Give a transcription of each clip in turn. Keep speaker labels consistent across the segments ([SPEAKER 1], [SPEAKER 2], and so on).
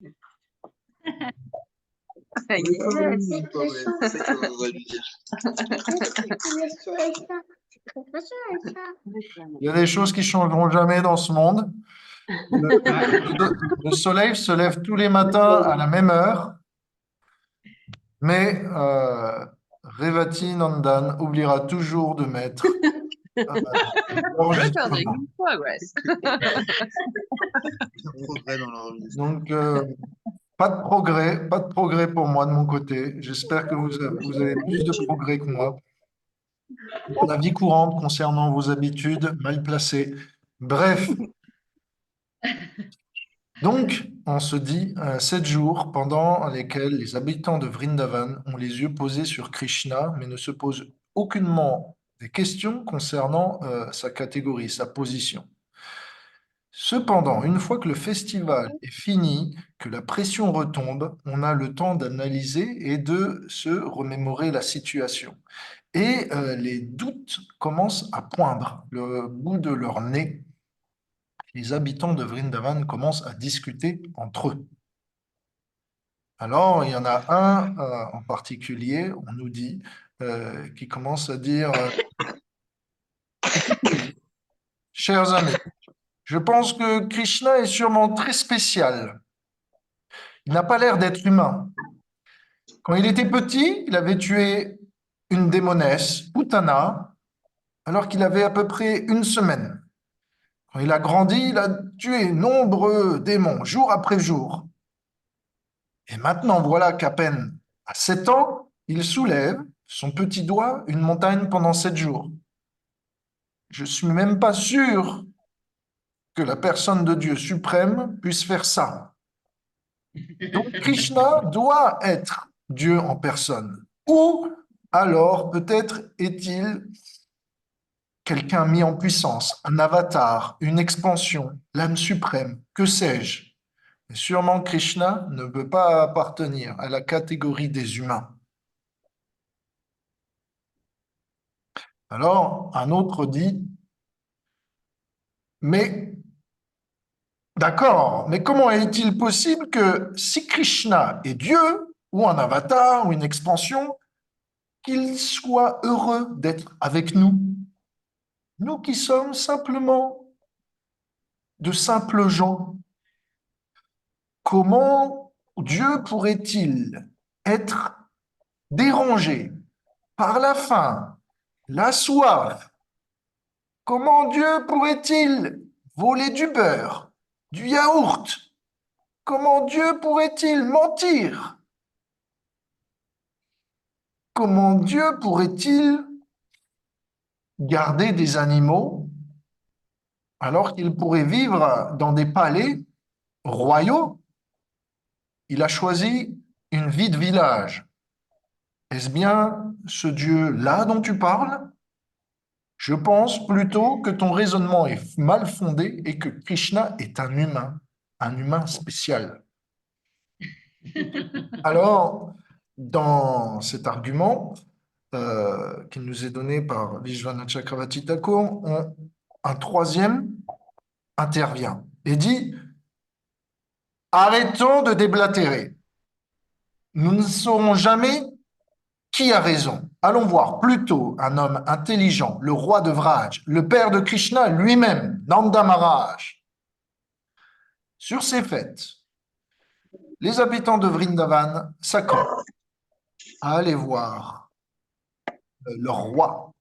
[SPEAKER 1] Il y a des choses qui changeront jamais dans ce monde. Le soleil se lève tous les matins à la même heure, mais Revati Nandan oubliera toujours de mettre l'enregistrement. Donc, pas de progrès pour moi de mon côté. J'espère que vous avez plus de progrès que moi dans la vie courante concernant vos habitudes mal placées. Bref, donc on se dit 7 jours pendant lesquels les habitants de Vrindavan ont les yeux posés sur Krishna, mais ne se posent aucunement des questions concernant sa catégorie, sa position. Cependant, une fois que le festival est fini, que la pression retombe, on a le temps d'analyser et de se remémorer la situation. Et les doutes commencent à poindre le bout de leur nez. Les habitants de Vrindavan commencent à discuter entre eux. Alors, il y en a un en particulier, on nous dit, qui commence à dire écoutez, chers amis, je pense que Krishna est sûrement très spécial. Il n'a pas l'air d'être humain. Quand il était petit, il avait tué une démonesse, Putana, alors qu'il avait à peu près 1 semaine. Quand il a grandi, il a tué nombreux démons, jour après jour. Et maintenant, voilà qu'à peine à 7 ans, il soulève son petit doigt une montagne pendant 7 jours. Je ne suis même pas sûr que la personne de Dieu suprême puisse faire ça. Donc Krishna doit être Dieu en personne. Ou alors peut-être est-il quelqu'un mis en puissance, un avatar, une expansion, l'âme suprême, que sais-je. Mais sûrement Krishna ne peut pas appartenir à la catégorie des humains. Alors, un autre dit, mais d'accord, mais comment est-il possible que si Krishna est Dieu, ou un avatar, ou une expansion, qu'il soit heureux d'être avec nous? Nous qui sommes simplement de simples gens, comment Dieu pourrait-il être dérangé par la faim, la soif? Comment Dieu pourrait-il voler du beurre, du yaourt? Comment Dieu pourrait-il mentir? Comment Dieu pourrait-il garder des animaux alors qu'il pourrait vivre dans des palais royaux? Il a choisi une vie de village. Est-ce bien ce Dieu-là dont tu parles? Je pense plutôt que ton raisonnement est mal fondé et que Krishna est un humain spécial. Alors, dans cet argument qui nous est donné par Vishwanath Chakravarti Thakur, un troisième intervient et dit « Arrêtons de déblatérer. Nous ne saurons jamais qui a raison. Allons voir plutôt un homme intelligent, le roi de Vraj, le père de Krishna lui-même, Nanda Maharaj. » Sur ces fêtes, les habitants de Vrindavan s'accordent à aller voir leur roi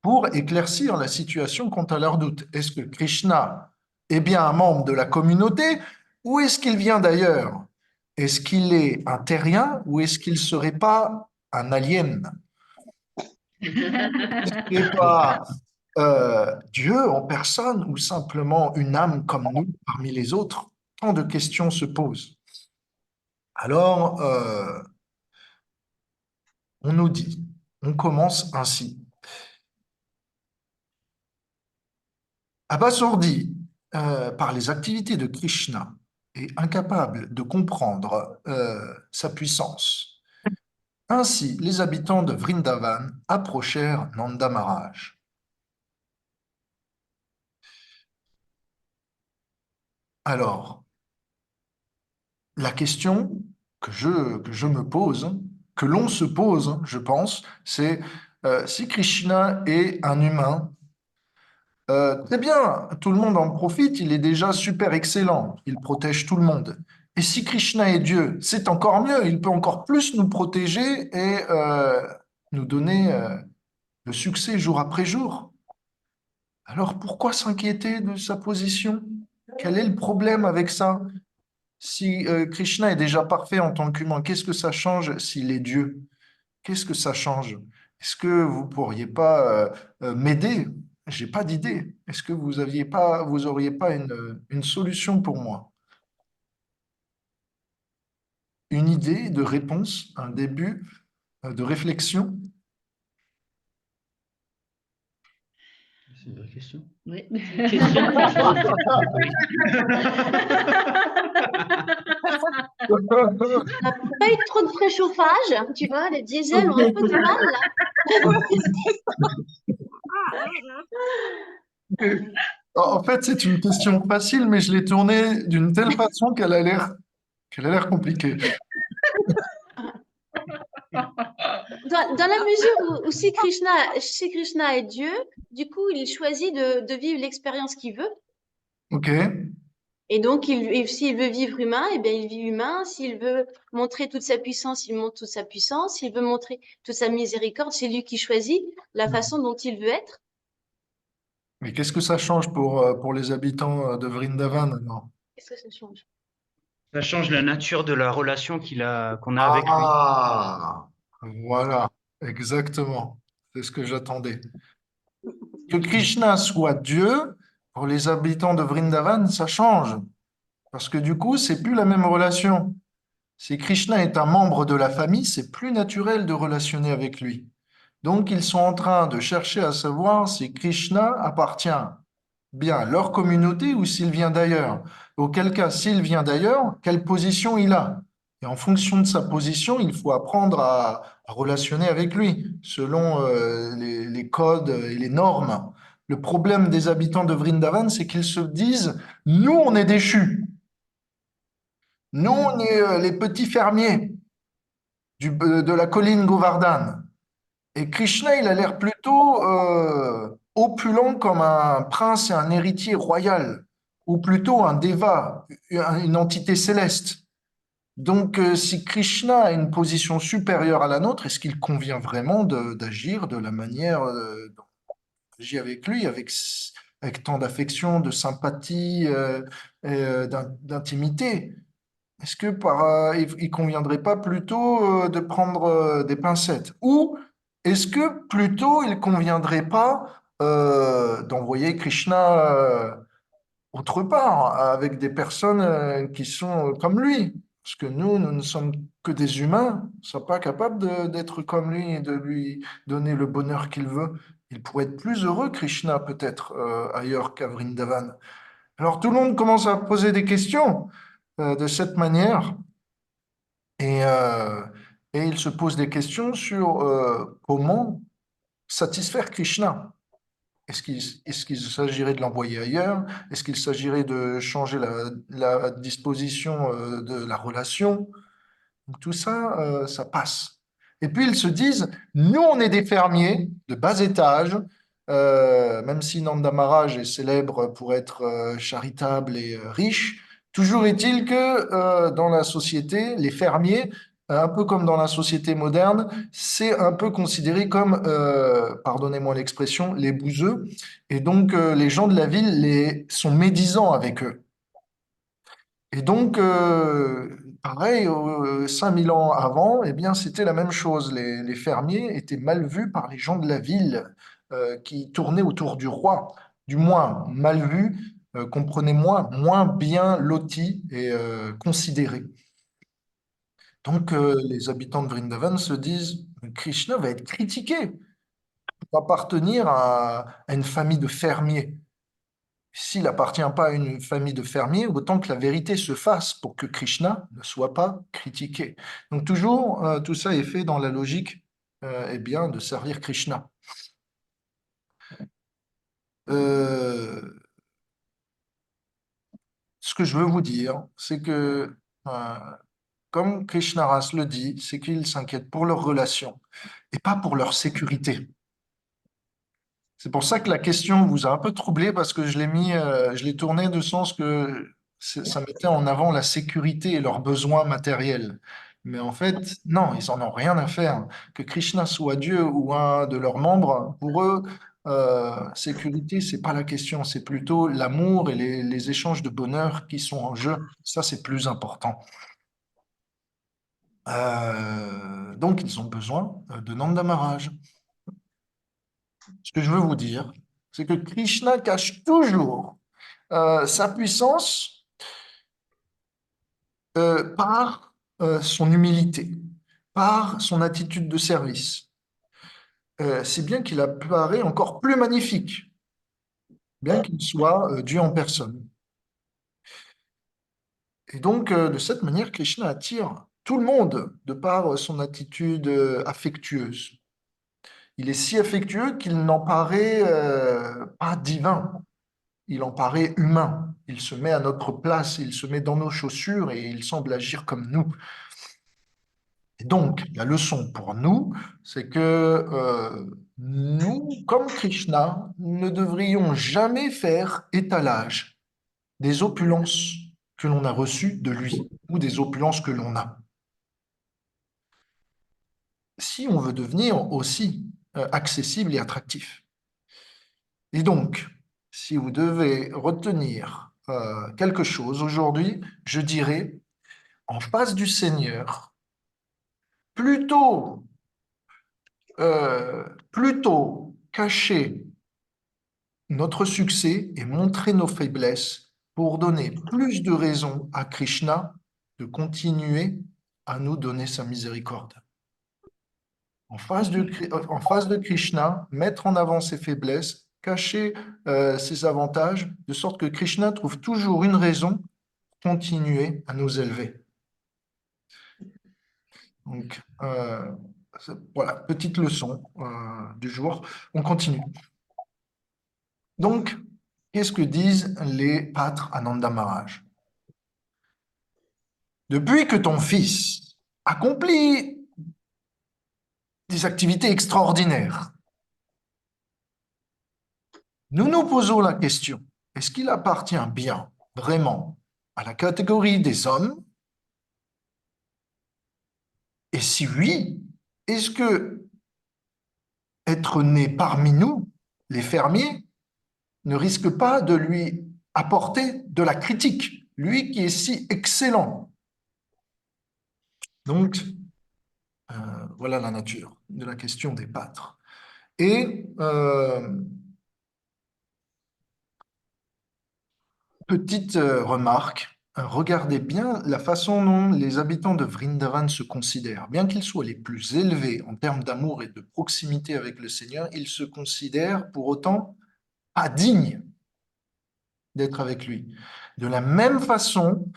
[SPEAKER 1] pour éclaircir la situation quant à leurs doutes. Est-ce que Krishna est bien un membre de la communauté ou est-ce qu'il vient d'ailleurs? Est-ce qu'il est un terrien ou est-ce qu'il ne serait pas un alien? Est-ce qu'il n'est pas Dieu en personne ou simplement une âme comme nous parmi les autres? Tant de questions se posent. Alors, on nous dit, on commence ainsi. Abasourdi par les activités de Krishna et incapable de comprendre sa puissance. Ainsi, les habitants de Vrindavan approchèrent Nanda Maharaj. Alors, la question que je me pose, que l'on se pose, je pense, c'est si Krishna est un humain, très bien, tout le monde en profite, il est déjà super excellent, il protège tout le monde. Et si Krishna est Dieu, c'est encore mieux, il peut encore plus nous protéger et nous donner le succès jour après jour. Alors pourquoi s'inquiéter de sa position? Quel est le problème avec ça? Si Krishna est déjà parfait en tant qu'humain, qu'est-ce que ça change s'il est Dieu? Qu'est-ce que ça change? Est-ce que vous pourriez pas m'aider? J'ai pas d'idée. Est-ce que vous auriez pas une solution pour moi? Une idée de réponse, un début de réflexion?
[SPEAKER 2] C'est une vraie question.
[SPEAKER 3] Oui, c'est une question, franchement. Pas eu trop de préchauffage, tu vois, les diesels ont un peu du mal là.
[SPEAKER 1] En fait, c'est une question facile, mais je l'ai tournée d'une telle façon qu'elle a l'air compliquée.
[SPEAKER 3] Dans la mesure où si Krishna est Dieu, du coup, il choisit de vivre l'expérience qu'il veut.
[SPEAKER 1] Ok.
[SPEAKER 3] Et donc, s'il veut vivre humain, eh bien, il vit humain. S'il veut montrer toute sa puissance, il montre toute sa puissance. S'il veut montrer toute sa miséricorde, c'est lui qui choisit la façon dont il veut être.
[SPEAKER 1] Mais qu'est-ce que ça change pour les habitants de Vrindavan, alors?
[SPEAKER 3] Qu'est-ce que ça change?
[SPEAKER 2] Ça change la nature de la relation qu'on a avec lui.
[SPEAKER 1] Ah, voilà, exactement. C'est ce que j'attendais. Que Krishna soit Dieu, pour les habitants de Vrindavan, ça change. Parce que du coup, c'est plus la même relation. Si Krishna est un membre de la famille, c'est plus naturel de relationner avec lui. Donc, ils sont en train de chercher à savoir si Krishna appartient bien à leur communauté ou s'il vient d'ailleurs. Auquel cas, s'il vient d'ailleurs, quelle position il a? Et en fonction de sa position, il faut apprendre à relationner avec lui, selon les codes et les normes. Le problème des habitants de Vrindavan, c'est qu'ils se disent, nous, on est déchus. Nous, on est les petits fermiers de la colline Govardhan. Et Krishna, il a l'air plutôt opulent comme un prince et un héritier royal, ou plutôt un déva, une entité céleste. Donc, si Krishna a une position supérieure à la nôtre, est-ce qu'il convient vraiment d'agir de la manière dont on agit avec lui, avec tant d'affection, de sympathie et d'intimité? Est-ce que il conviendrait pas plutôt de prendre des pincettes? Ou est-ce que plutôt il conviendrait pas d'envoyer Krishna autre part avec des personnes qui sont comme lui? Parce que nous ne sommes que des humains, nous ne sommes pas capables d'être comme lui et de lui donner le bonheur qu'il veut. Il pourrait être plus heureux, Krishna, peut-être ailleurs qu'à Vrindavan. Alors tout le monde commence à poser des questions de cette manière. Et, euh, et il se pose des questions sur comment satisfaire Krishna. Est-ce qu'il s'agirait de l'envoyer ailleurs? Est-ce qu'il s'agirait de changer la disposition de la relation? Donc, tout ça, ça passe. Et puis ils se disent, nous, on est des fermiers de bas étage, même si Nanda Maharaj est célèbre pour être charitable et riche, toujours est-il que dans la société, les fermiers, un peu comme dans la société moderne, c'est un peu considéré comme, pardonnez-moi l'expression, les bouseux. Et donc les gens de la ville sont médisants avec eux. Et donc, pareil, 5000 ans avant, eh bien, c'était la même chose. Les fermiers étaient mal vus par les gens de la ville qui tournaient autour du roi. Du moins, mal vus, comprenez-moi, moins bien lotis et considérés. Donc, les habitants de Vrindavan se disent, Krishna va être critiqué pour appartenir à une famille de fermiers. S'il appartient pas à une famille de fermiers, autant que la vérité se fasse pour que Krishna ne soit pas critiqué. Donc toujours, tout ça est fait dans la logique eh bien, de servir Krishna. Euh, Ce que je veux vous dire, c'est que comme Krishnaras le dit, c'est qu'ils s'inquiètent pour leur relation et pas pour leur sécurité. C'est pour ça que la question vous a un peu troublé parce que je l'ai tourné de sens que ça mettait en avant la sécurité et leurs besoins matériels. Mais en fait, non, ils en ont rien à faire. Que Krishna soit Dieu ou un de leurs membres, pour eux, sécurité, c'est pas la question. C'est plutôt l'amour et les échanges de bonheur qui sont en jeu. Ça, c'est plus important. Donc, ils ont besoin de Nanda Maharaj. Ce que je veux vous dire, c'est que Krishna cache toujours sa puissance par son humilité, par son attitude de service. Si bien qu'il apparaît encore plus magnifique, bien qu'il soit Dieu en personne. Et donc, de cette manière, Krishna attire tout le monde de par son attitude affectueuse. Il est si affectueux qu'il n'en paraît pas divin. Il en paraît humain. Il se met à notre place, il se met dans nos chaussures et il semble agir comme nous. Et donc, la leçon pour nous, c'est que nous, comme Krishna, ne devrions jamais faire étalage des opulences que l'on a reçues de lui ou des opulences que l'on a. Si on veut devenir aussi accessible et attractif. Et donc, si vous devez retenir quelque chose aujourd'hui, je dirais, en face du Seigneur, plutôt, plutôt cacher notre succès et montrer nos faiblesses pour donner plus de raisons à Krishna de continuer à nous donner sa miséricorde. En face de Krishna, mettre en avant ses faiblesses, cacher ses avantages, de sorte que Krishna trouve toujours une raison pour continuer à nous élever. Donc, voilà, petite leçon du jour. On continue. Donc, qu'est-ce que disent les pâtres à Nanda Maharaj? Depuis que ton fils accomplit des activités extraordinaires, nous nous posons la question, est-ce qu'il appartient bien, vraiment, à la catégorie des hommes? Et si oui, est-ce que être né parmi nous, les fermiers, ne risque pas de lui apporter de la critique, lui qui est si excellent? Donc, voilà la nature de la question des pâtres. Et petite remarque, regardez bien la façon dont les habitants de Vrindavan se considèrent. Bien qu'ils soient les plus élevés en termes d'amour et de proximité avec le Seigneur, ils se considèrent pour autant pas dignes d'être avec lui. De la même façon,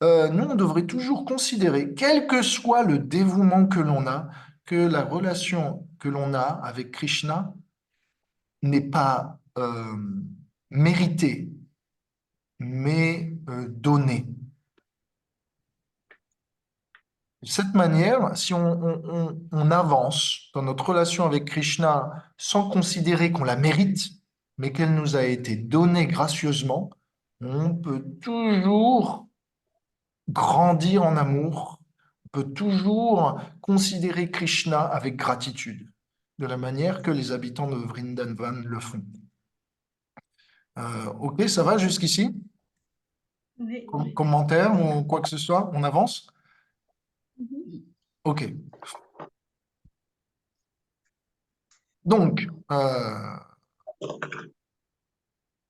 [SPEAKER 1] nous, on devrait toujours considérer, quel que soit le dévouement que l'on a, que la relation que l'on a avec Krishna n'est pas méritée, mais donnée. De cette manière, si on avance dans notre relation avec Krishna sans considérer qu'on la mérite, mais qu'elle nous a été donnée gracieusement, on peut toujours grandir en amour, on peut toujours considérer Krishna avec gratitude, de la manière que les habitants de Vrindavan le font. Ok, ça va jusqu'ici?
[SPEAKER 4] Oui.
[SPEAKER 1] Commentaire ou quoi que ce soit? On avance? Ok. Donc,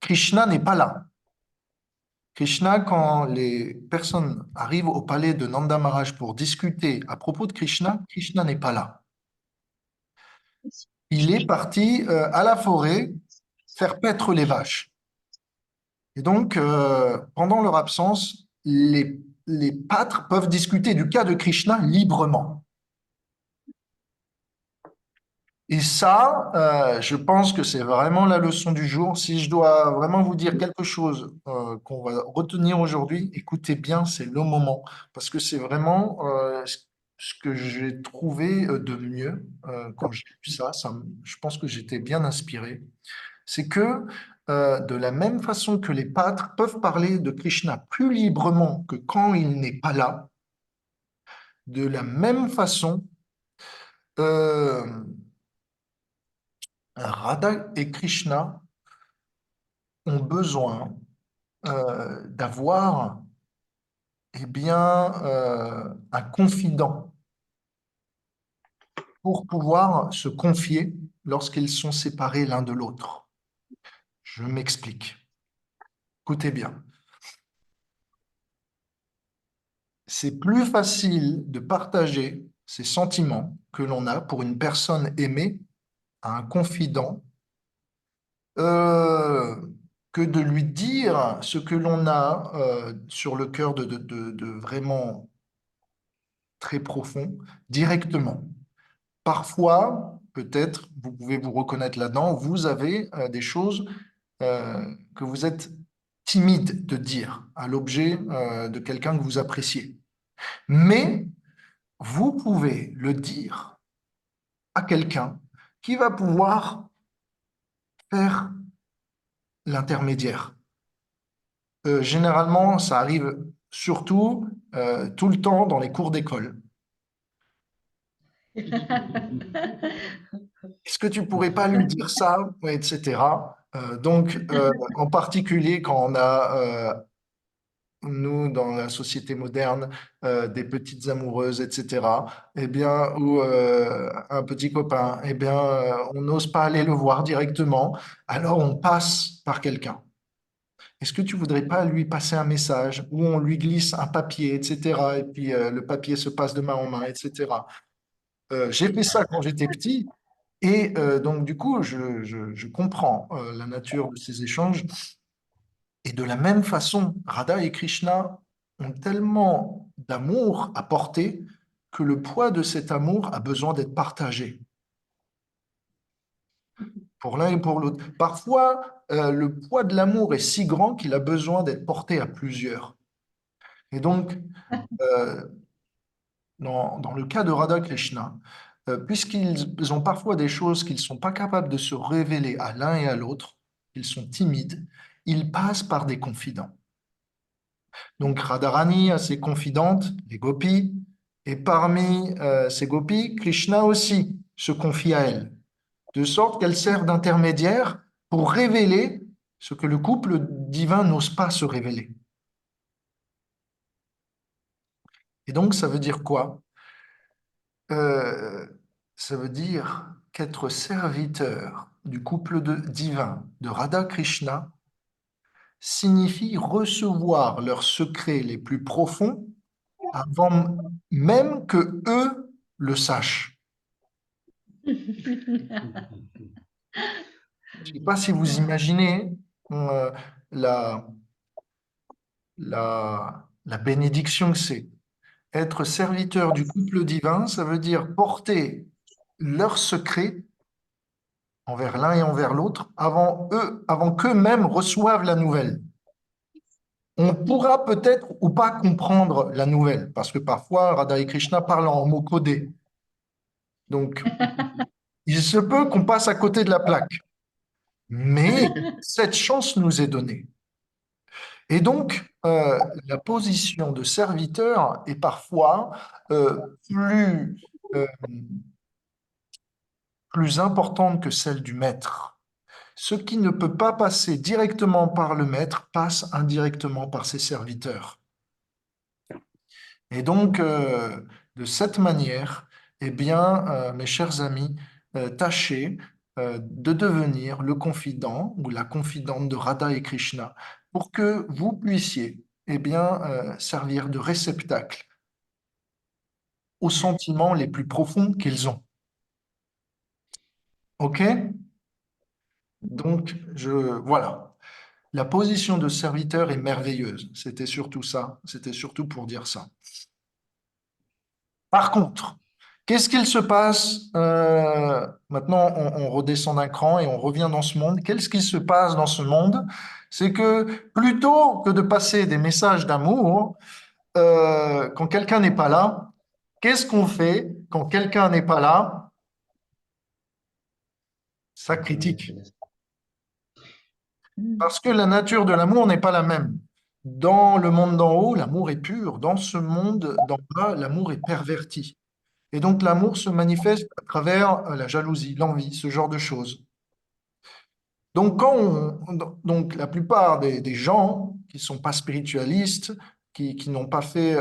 [SPEAKER 1] Krishna n'est pas là. Krishna, quand les personnes arrivent au palais de Nanda Maharaj pour discuter à propos de Krishna, Krishna n'est pas là. Il est parti à la forêt faire paître les vaches. Et donc, pendant leur absence, les pâtres peuvent discuter du cas de Krishna librement. Et ça, je pense que c'est vraiment la leçon du jour. Si je dois vraiment vous dire quelque chose qu'on va retenir aujourd'hui, écoutez bien, c'est le moment, parce que c'est vraiment ce que j'ai trouvé de mieux quand j'ai lu ça. Je pense que j'étais bien inspiré. C'est que de la même façon que les pâtres peuvent parler de Krishna plus librement que quand il n'est pas là, de la même façon, euh, Radha et Krishna ont besoin d'avoir eh bien, un confident pour pouvoir se confier lorsqu'ils sont séparés l'un de l'autre. Je m'explique. Écoutez bien. C'est plus facile de partager ces sentiments que l'on a pour une personne aimée à un confident euh, que de lui dire ce que l'on a sur le cœur de vraiment très profond directement. Parfois, peut-être, vous pouvez vous reconnaître là-dedans, vous avez des choses que vous êtes timide de dire à l'objet de quelqu'un que vous appréciez. Mais vous pouvez le dire à quelqu'un qui va pouvoir faire l'intermédiaire. Généralement, ça arrive surtout tout le temps dans les cours d'école. Est-ce que tu pourrais pas lui dire ça, ouais, etc. En particulier quand on a, nous, dans la société moderne, des petites amoureuses, etc., eh bien, ou un petit copain, eh bien, on n'ose pas aller le voir directement, alors on passe par quelqu'un. Est-ce que tu voudrais pas lui passer un message où on lui glisse un papier, etc., et puis le papier se passe de main en main, etc. J'ai fait ça quand j'étais petit. Et donc, du coup, je comprends la nature de ces échanges. Et de la même façon, Radha et Krishna ont tellement d'amour à porter que le poids de cet amour a besoin d'être partagé pour l'un et pour l'autre. Parfois, le poids de l'amour est si grand qu'il a besoin d'être porté à plusieurs. Et donc, euh, dans le cas de Radha Krishna, puisqu'ils ont parfois des choses qu'ils ne sont pas capables de se révéler à l'un et à l'autre, ils sont timides, ils passent par des confidents. Donc Radharani a ses confidentes, les gopis, et parmi ces gopis, Krishna aussi se confie à elles, de sorte qu'elle sert d'intermédiaire pour révéler ce que le couple divin n'ose pas se révéler. Et donc ça veut dire quoi? Euh, Ça veut dire qu'être serviteur du couple divin de Radha Krishna signifie recevoir leurs secrets les plus profonds avant même que eux le sachent. Je ne sais pas si vous imaginez euh, la, la bénédiction que c'est. Être serviteur du couple divin, ça veut dire porter leurs secrets envers l'un et envers l'autre avant qu'eux-mêmes reçoivent la nouvelle. On pourra peut-être ou pas comprendre la nouvelle, parce que parfois Radha et Krishna parlent en mots codés. Donc, il se peut qu'on passe à côté de la plaque. Mais cette chance nous est donnée. Et donc, la position de serviteur est parfois euh, plus importante que celle du maître. Ce qui ne peut pas passer directement par le maître passe indirectement par ses serviteurs. Et donc, de cette manière, eh bien, mes chers amis, tâchez de devenir le confident ou la confidente de Radha et Krishna pour que vous puissiez, eh bien, servir de réceptacle aux sentiments les plus profonds qu'ils ont. OK? Donc, voilà. La position de serviteur est merveilleuse. C'était surtout ça. C'était surtout pour dire ça. Par contre, Qu'est-ce qu'il se passe maintenant, on redescend d'un cran et on revient dans ce monde. Qu'est-ce qui se passe dans ce monde? C'est que plutôt que de passer des messages d'amour, quand quelqu'un n'est pas là, qu'est-ce qu'on fait quand quelqu'un n'est pas là? Ça critique. Parce que la nature de l'amour n'est pas la même. Dans le monde d'en haut, l'amour est pur. Dans ce monde d'en bas, l'amour est perverti. Et donc l'amour se manifeste à travers la jalousie, l'envie, ce genre de choses. Donc, donc la plupart des gens qui ne sont pas spiritualistes, qui n'ont pas fait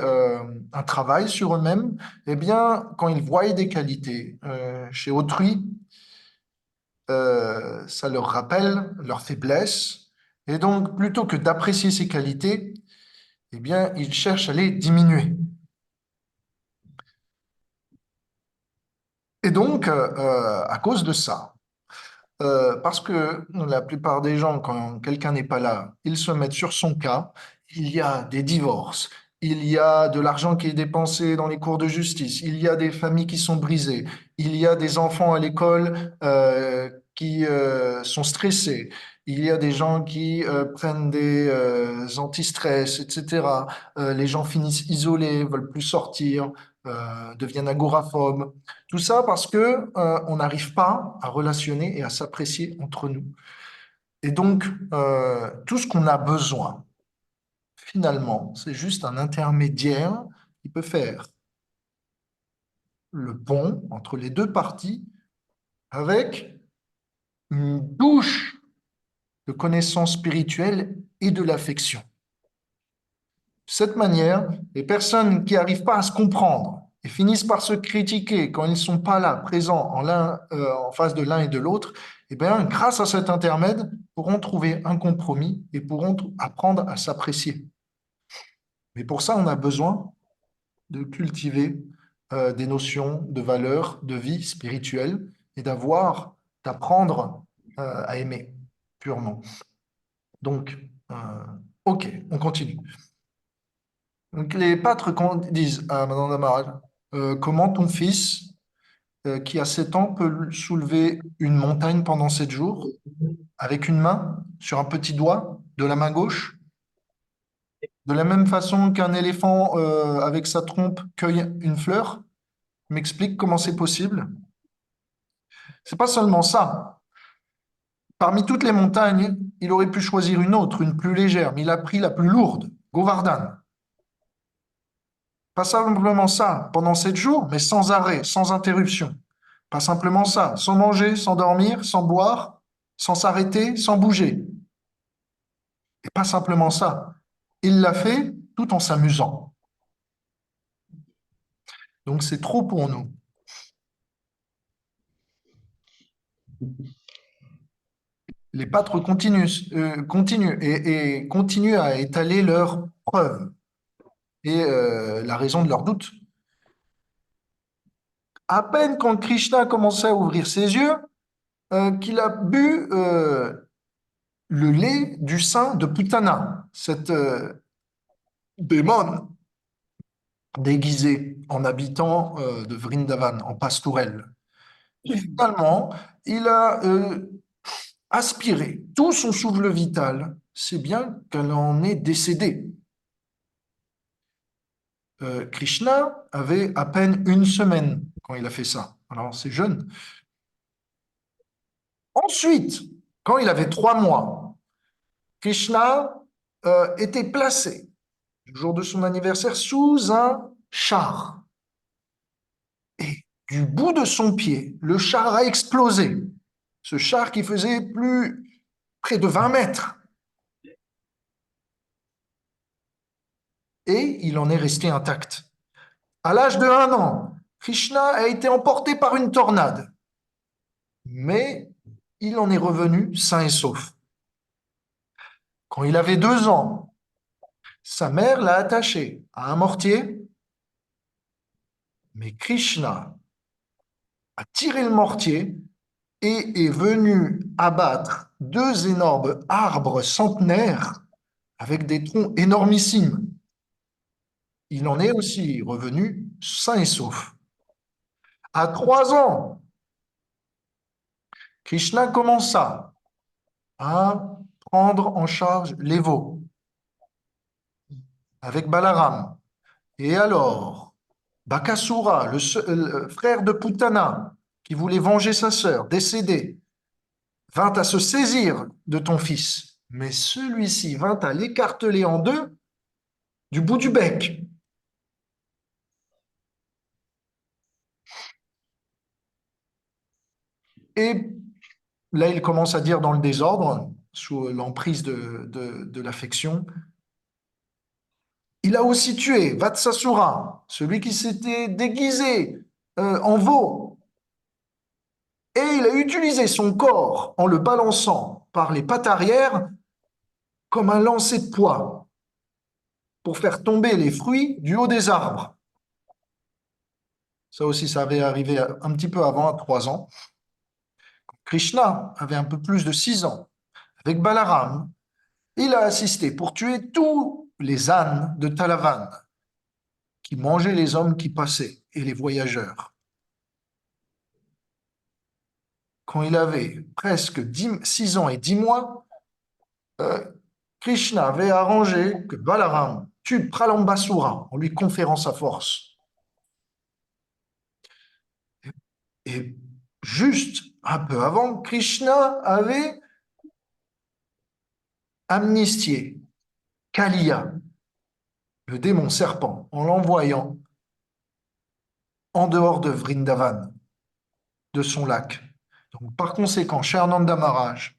[SPEAKER 1] un travail sur eux-mêmes, eh bien, quand ils voient des qualités chez autrui, ça leur rappelle leur faiblesse. Et donc, plutôt que d'apprécier ces qualités, eh bien, ils cherchent à les diminuer. Et donc, à cause de ça, parce que la plupart des gens, quand quelqu'un n'est pas là, ils se mettent sur son cas. Il y a des divorces, il y a de l'argent qui est dépensé dans les cours de justice, il y a des familles qui sont brisées, il y a des enfants à l'école qui sont stressés, il y a des gens qui prennent des anti-stress, etc. Les gens finissent isolés, veulent plus sortir, deviennent agoraphobes. Tout ça parce que on n'arrive pas à relationner et à s'apprécier entre nous. Et donc, tout ce qu'on a besoin, finalement, c'est juste un intermédiaire qui peut faire le pont entre les deux parties avec une douche de connaissances spirituelles et de l'affection. De cette manière, les personnes qui n'arrivent pas à se comprendre et finissent par se critiquer quand ils ne sont pas là, présents en face de l'un et de l'autre, eh bien, grâce à cet intermède, pourront trouver un compromis et pourront apprendre à s'apprécier. Mais pour ça, on a besoin de cultiver des notions de valeur, de vie spirituelle et d'apprendre à aimer purement. Donc, ok, on continue. Donc, les pâtres disent à Madame d'Amaral, comment ton fils, qui a 7 ans, peut soulever une montagne pendant 7 jours avec une main, sur un petit doigt de la main gauche, de la même façon qu'un éléphant avec sa trompe cueille une fleur? M'explique comment c'est possible? C'est pas seulement ça. Parmi toutes les montagnes, il aurait pu choisir une autre, une plus légère, mais il a pris la plus lourde, Govardhan. Pas simplement ça, pendant 7 jours, mais sans arrêt, sans interruption. Pas simplement ça, sans manger, sans dormir, sans boire, sans s'arrêter, sans bouger. Et pas simplement ça, il l'a fait tout en s'amusant. Donc c'est trop pour nous. Les pâtres continuent et continuent à étaler leurs preuves et la raison de leur doute. À peine quand Krishna a commencé à ouvrir ses yeux, qu'il a bu le lait du sein de Putana, cette démon déguisée en habitant de Vrindavan, en pastourelle. Et finalement, il a aspiré tout son souffle vital, c'est bien qu'elle en est décédée. Krishna avait à peine 1 semaine quand il a fait ça. Alors, c'est jeune. Ensuite, quand il avait 3 mois, Krishna était placé, le jour de son anniversaire, sous un char. Et du bout de son pied, le char a explosé. Ce char qui faisait près de 20 mètres. Et il en est resté intact. À l'âge de 1 an, Krishna a été emporté par une tornade. Mais il en est revenu sain et sauf. Quand il avait 2 ans, sa mère l'a attaché à un mortier, mais Krishna a tiré le mortier et est venu abattre 2 énormes arbres centenaires avec des troncs énormissimes. Il en est aussi revenu sain et sauf. À 3 ans, Krishna commença à prendre en charge les veaux avec Balaram. Et alors, Bakasura, le frère de Putana, qui voulait venger sa sœur, décédée, vint à se saisir de ton fils. Mais celui-ci vint à l'écarteler en deux du bout du bec. Et là, il commence à dire dans le désordre, sous l'emprise de l'affection, il a aussi tué Vatsasura, celui qui s'était déguisé en veau. Et il a utilisé son corps en le balançant par les pattes arrière comme un lancer de poids pour faire tomber les fruits du haut des arbres. Ça aussi, ça avait arrivé un petit peu avant, à 3 ans. Krishna avait un peu plus de 6 ans. Avec Balaram, il a assisté pour tuer tous les ânes de Talavan qui mangeaient les hommes qui passaient et les voyageurs. Quand il avait presque 6 ans et 10 mois, euh, Krishna avait arrangé que Balaram tue Pralambasura en lui conférant sa force. Et juste un peu avant, Krishna avait amnistié Kaliya, le démon serpent, en l'envoyant en dehors de Vrindavan, de son lac. Donc, par conséquent, cher Nanda Maharaj,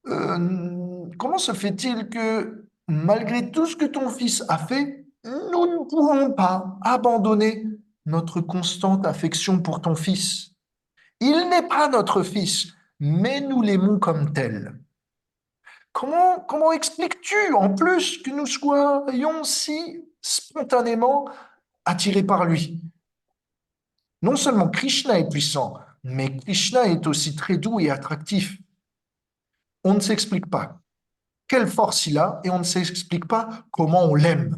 [SPEAKER 1] comment se fait-il que, malgré tout ce que ton fils a fait, nous ne pourrons pas abandonner notre constante affection pour ton fils? Il n'est pas notre fils, mais nous l'aimons comme tel. Comment expliques-tu, en plus, que nous soyons si spontanément attirés par lui? Non seulement Krishna est puissant, mais Krishna est aussi très doux et attractif. On ne s'explique pas quelle force il a et on ne s'explique pas comment on l'aime.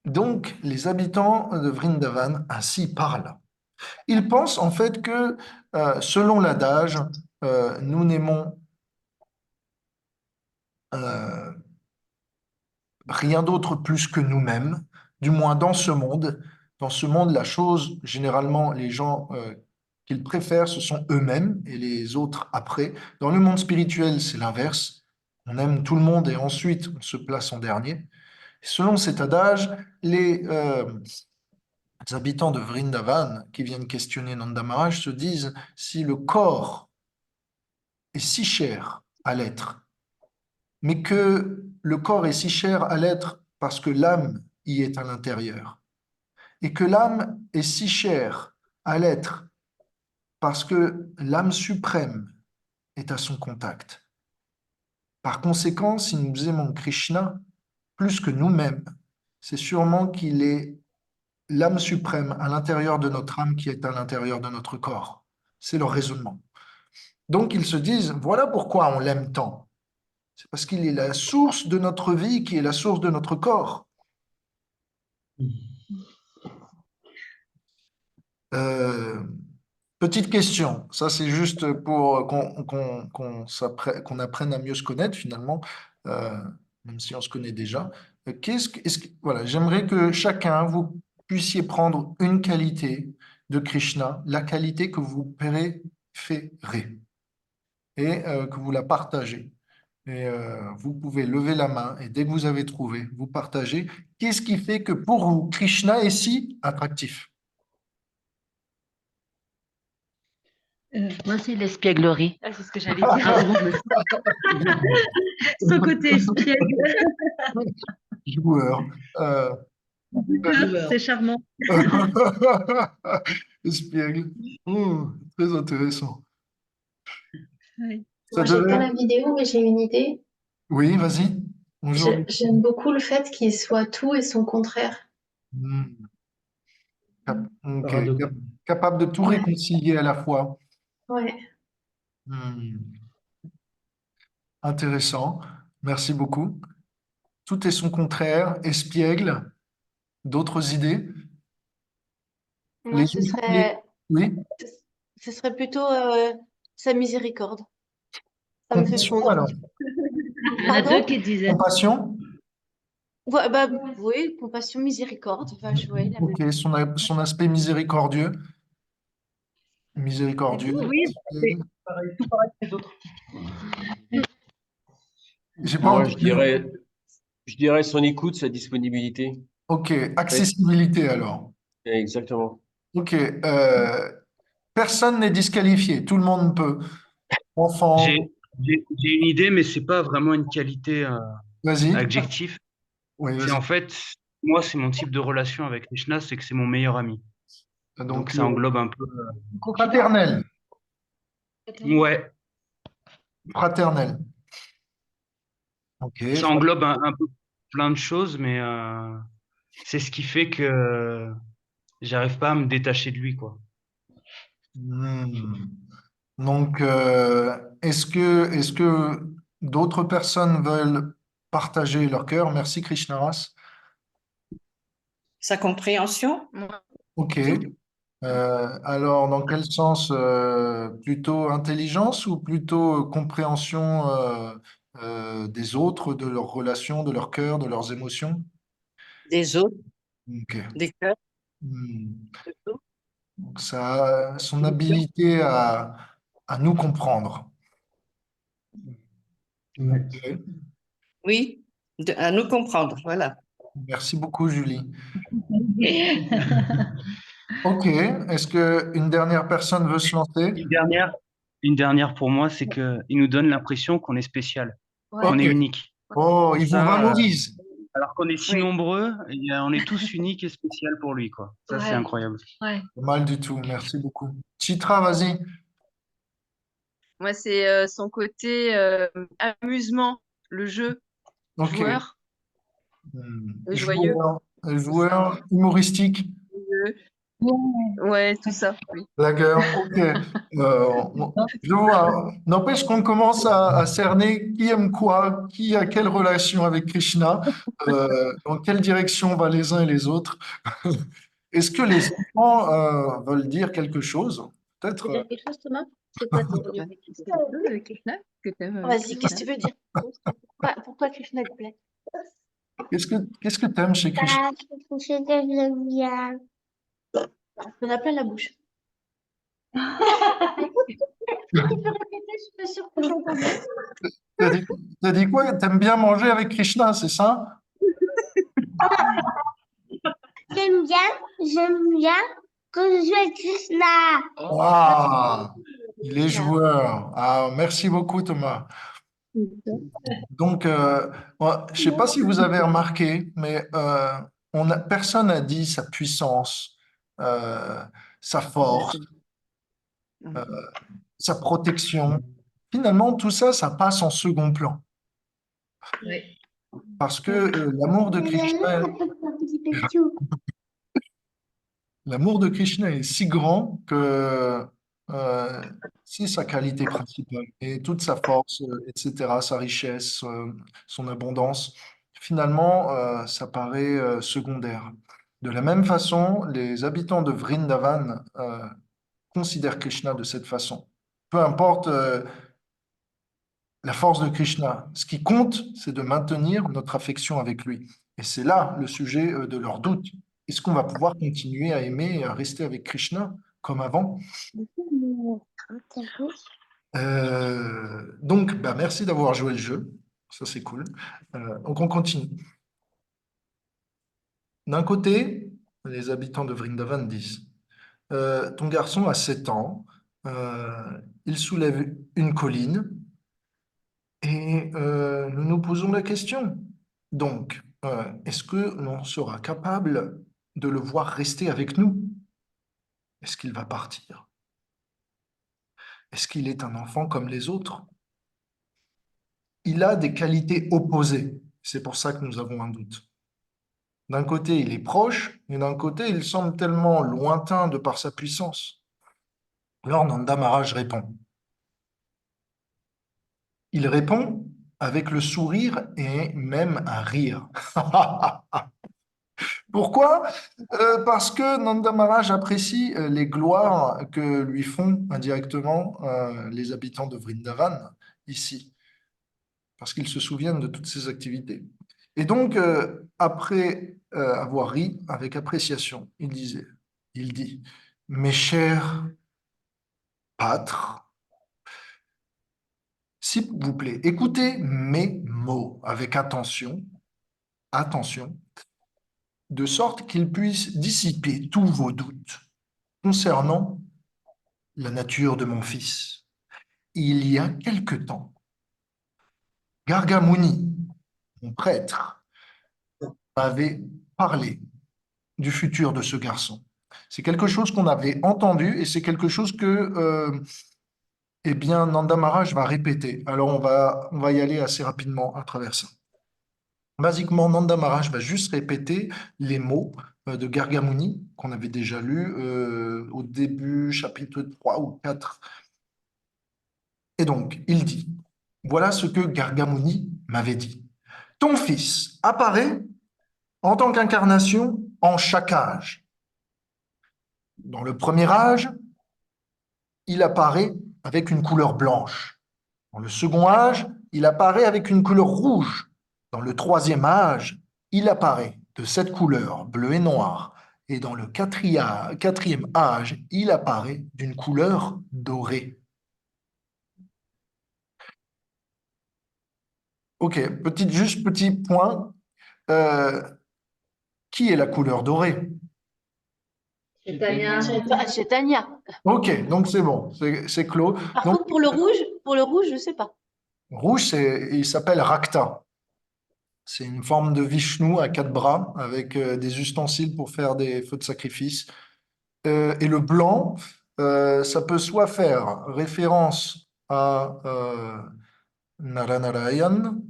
[SPEAKER 1] Donc, les habitants de Vrindavan ainsi parlent. Ils pensent en fait que, selon l'adage, nous n'aimons euh, rien d'autre plus que nous-mêmes, du moins dans ce monde. Dans ce monde, la chose, généralement, les gens qu'ils préfèrent, ce sont eux-mêmes et les autres après. Dans le monde spirituel, c'est l'inverse. On aime tout le monde et ensuite on se place en dernier. Selon cet adage, les habitants de Vrindavan qui viennent questionner Nanda Maharaj se disent si le corps est si cher à l'être, mais que le corps est si cher à l'être parce que l'âme y est à l'intérieur, et que l'âme est si chère à l'être parce que l'âme suprême est à son contact. Par conséquent, si nous aimons Krishna plus que nous-mêmes, c'est sûrement qu'il est l'âme suprême à l'intérieur de notre âme qui est à l'intérieur de notre corps. C'est leur raisonnement. Donc ils se disent, voilà pourquoi on l'aime tant. C'est parce qu'il est la source de notre vie, qui est la source de notre corps. Euh, Petite question, ça c'est juste pour qu'on apprenne à mieux se connaître finalement, euh, même si on se connaît déjà. Voilà, j'aimerais que chacun, vous puissiez prendre une qualité de Krishna, la qualité que vous préférez, et que vous la partagez. Et vous pouvez lever la main et dès que vous avez trouvé, vous partagez. Qu'est-ce qui fait que pour vous, Krishna est si attractif?
[SPEAKER 5] Moi, c'est l'espièglerie.
[SPEAKER 4] Ah, c'est ce que j'allais dire. Son côté espiègle.
[SPEAKER 1] Joueur. Euh,
[SPEAKER 4] C'est charmant.
[SPEAKER 1] Espiègle. Très intéressant.
[SPEAKER 4] Oui.
[SPEAKER 1] Ça
[SPEAKER 6] Moi, j'ai pas
[SPEAKER 1] devait...
[SPEAKER 6] la vidéo, mais j'ai une idée.
[SPEAKER 1] Oui, vas-y. Bonjour.
[SPEAKER 6] J'aime beaucoup le fait qu'il soit tout et son contraire.
[SPEAKER 1] Hmm. Ok.
[SPEAKER 7] Paradoxe.
[SPEAKER 1] Capable de tout
[SPEAKER 6] Ouais,
[SPEAKER 1] réconcilier à la fois.
[SPEAKER 6] ouais.
[SPEAKER 1] Hmm. intéressant. Merci beaucoup. Tout est son contraire, espiègle. D'autres idées?
[SPEAKER 3] Moi,
[SPEAKER 1] Les oui,
[SPEAKER 3] ce serait plutôt sa miséricorde. Ça me fait
[SPEAKER 1] compassion
[SPEAKER 3] fondre.
[SPEAKER 1] alors.
[SPEAKER 4] Il y en a
[SPEAKER 3] Pardon?
[SPEAKER 4] deux qui disaient.
[SPEAKER 1] Compassion,
[SPEAKER 3] Ouais, bah, oui, compassion, miséricorde, va jouer la même.
[SPEAKER 1] ok, son aspect miséricordieux. Miséricordieux.
[SPEAKER 5] Oui, pareil, tout pareil que les autres.
[SPEAKER 1] J'ai pas
[SPEAKER 7] Moi,
[SPEAKER 1] entendu.
[SPEAKER 7] je dirais son écoute, sa disponibilité.
[SPEAKER 1] Ok, accessibilité alors.
[SPEAKER 7] Exactement.
[SPEAKER 1] Ok, personne n'est disqualifié, tout le monde peut. Enfant,
[SPEAKER 2] J'ai une idée, mais c'est pas vraiment une qualité
[SPEAKER 1] vas-y.
[SPEAKER 2] adjectif.
[SPEAKER 1] Oui,
[SPEAKER 2] C'est
[SPEAKER 1] vas-y.
[SPEAKER 2] en fait, moi, c'est mon type de relation avec Krishna, c'est que c'est mon meilleur ami. Donc
[SPEAKER 1] Donc,
[SPEAKER 2] ça englobe un peu.
[SPEAKER 1] fraternel,
[SPEAKER 2] Ouais,
[SPEAKER 1] fraternel. Ok,
[SPEAKER 2] ça englobe un peu plein de choses, mais c'est ce qui fait que j'arrive pas à me détacher de lui, quoi.
[SPEAKER 1] hmm. Donc, est-ce que d'autres personnes veulent partager leur cœur? Merci Krishnaras.
[SPEAKER 8] Sa compréhension,
[SPEAKER 1] Ok. Alors, dans quel sens? Plutôt intelligence ou plutôt compréhension des autres, de leurs relations, de leur cœur, de leurs émotions?
[SPEAKER 8] des autres,
[SPEAKER 1] Ok.
[SPEAKER 8] des cœurs.
[SPEAKER 1] Hmm. Donc, ça, son habilité à nous comprendre. Ok.
[SPEAKER 8] Oui, à nous comprendre, voilà.
[SPEAKER 1] Merci beaucoup, Julie. Ok. Est-ce que une dernière personne veut se lancer?
[SPEAKER 2] Une dernière, une dernière pour moi, c'est que il nous donne l'impression qu'on est spécial, qu'on
[SPEAKER 1] Ok.
[SPEAKER 2] est unique.
[SPEAKER 1] Oh, il vous
[SPEAKER 2] Ça,
[SPEAKER 1] valorise.
[SPEAKER 2] alors qu'on est si
[SPEAKER 4] Oui.
[SPEAKER 2] nombreux, on est tous uniques et spécial pour lui, quoi. Ça, c'est
[SPEAKER 4] Ouais.
[SPEAKER 2] incroyable.
[SPEAKER 4] Ouais.
[SPEAKER 1] Pas mal du tout. Merci beaucoup. Chitra, vas-y.
[SPEAKER 5] Moi, c'est son côté amusement, le jeu,
[SPEAKER 1] Ok.
[SPEAKER 5] joueur, joyeux.
[SPEAKER 1] Joueur humoristique,
[SPEAKER 5] Joyeux. Ouais, tout ça. Oui.
[SPEAKER 1] blagueur. Ok. Je vois. N'empêche qu'on commence à cerner qui aime quoi, qui a quelle relation avec Krishna, dans quelle direction vont les uns et les autres. Est-ce que les enfants veulent dire quelque chose?
[SPEAKER 3] Tu veux
[SPEAKER 1] Peut-être.
[SPEAKER 3] dire quelque chose, Thomas? C'est quoi ton
[SPEAKER 5] Ouais. Krishna, que t'aimes
[SPEAKER 3] Vas-y, qu'est-ce que
[SPEAKER 5] Krishna.
[SPEAKER 3] tu veux dire? Pourquoi Krishna te plaît?
[SPEAKER 1] Qu'est-ce que tu aimes chez Krishna?
[SPEAKER 3] On a plein la bouche. Tu peux répéter, je suis pas sûre que j'entends bien.
[SPEAKER 1] T'as dit, t'as dit quoi? T'aimes bien manger avec Krishna, c'est ça?
[SPEAKER 9] J'aime bien quand je joue avec Krishna.
[SPEAKER 1] Waouh, il est joueur. Ah, merci beaucoup, Thomas. Donc, je ne sais pas si vous avez remarqué, mais personne n'a dit sa puissance, euh, sa force, euh, sa protection. Finalement, tout ça, ça passe en second plan.
[SPEAKER 4] Oui.
[SPEAKER 1] Parce que l'amour de Krishna est si grand que c'est sa qualité principale. Et toute sa force, etc., sa richesse, son abondance, finalement, ça paraît secondaire. De la même façon, les habitants de Vrindavan considèrent Krishna de cette façon. Peu importe la force de Krishna, ce qui compte, c'est de maintenir notre affection avec lui. Et c'est là le sujet de leur doute. Est-ce qu'on va pouvoir continuer à aimer et à rester avec Krishna comme avant? Donc, bah, merci d'avoir joué le jeu. Ça, c'est cool. Donc, on continue. D'un côté, les habitants de Vrindavan disent, ton garçon a 7 ans, il soulève une colline et nous nous posons la question. Donc, est-ce que l'on sera capable de le voir rester avec nous? Est-ce qu'il va partir? Est-ce qu'il est un enfant comme les autres? Il a des qualités opposées. C'est pour ça que nous avons un doute. D'un côté, il est proche, et d'un côté, il semble tellement lointain de par sa puissance. Alors Nanda Maharaj répond. Il répond avec le sourire et même un rire. Pourquoi? Parce que Nanda Maharaj apprécie les gloires que lui font indirectement les habitants de Vrindavan ici, parce qu'ils se souviennent de toutes ces activités. Et donc, après avoir ri avec appréciation, il dit, mes chers pâtres, s'il vous plaît, écoutez mes mots avec attention, de sorte qu'ils puissent dissiper tous vos doutes concernant la nature de mon fils. Il y a quelque temps, Gargamuni, mon prêtre, m'avait parlé du futur de ce garçon. C'est quelque chose qu'on avait entendu et c'est quelque chose que eh bien, Nanda Maharaj va répéter. Alors, on va y aller assez rapidement à travers ça. Basiquement, Nanda Maharaj va juste répéter les mots de Gargamuni qu'on avait déjà lus au début, chapitre 3 ou 4. Et donc, il dit, voilà ce que Gargamuni m'avait dit. Ton fils apparaît en tant qu'incarnation en chaque âge. Dans le premier âge, il apparaît avec une couleur blanche. Dans le second âge, il apparaît avec une couleur rouge. Dans le troisième âge, il apparaît de cette couleur bleu et noir. Et dans le quatrième âge, il apparaît d'une couleur dorée. Ok, juste petit point. Qui est la couleur dorée?
[SPEAKER 3] Chaitanya.
[SPEAKER 1] Ok, donc c'est bon, c'est clos.
[SPEAKER 3] Par
[SPEAKER 1] Donc,
[SPEAKER 3] contre, pour le rouge, je ne sais pas.
[SPEAKER 1] rouge, il s'appelle Rakta. C'est une forme de Vishnu à 4 bras avec des ustensiles pour faire des feux de sacrifice. Et le blanc, ça peut soit faire référence à Naranarayan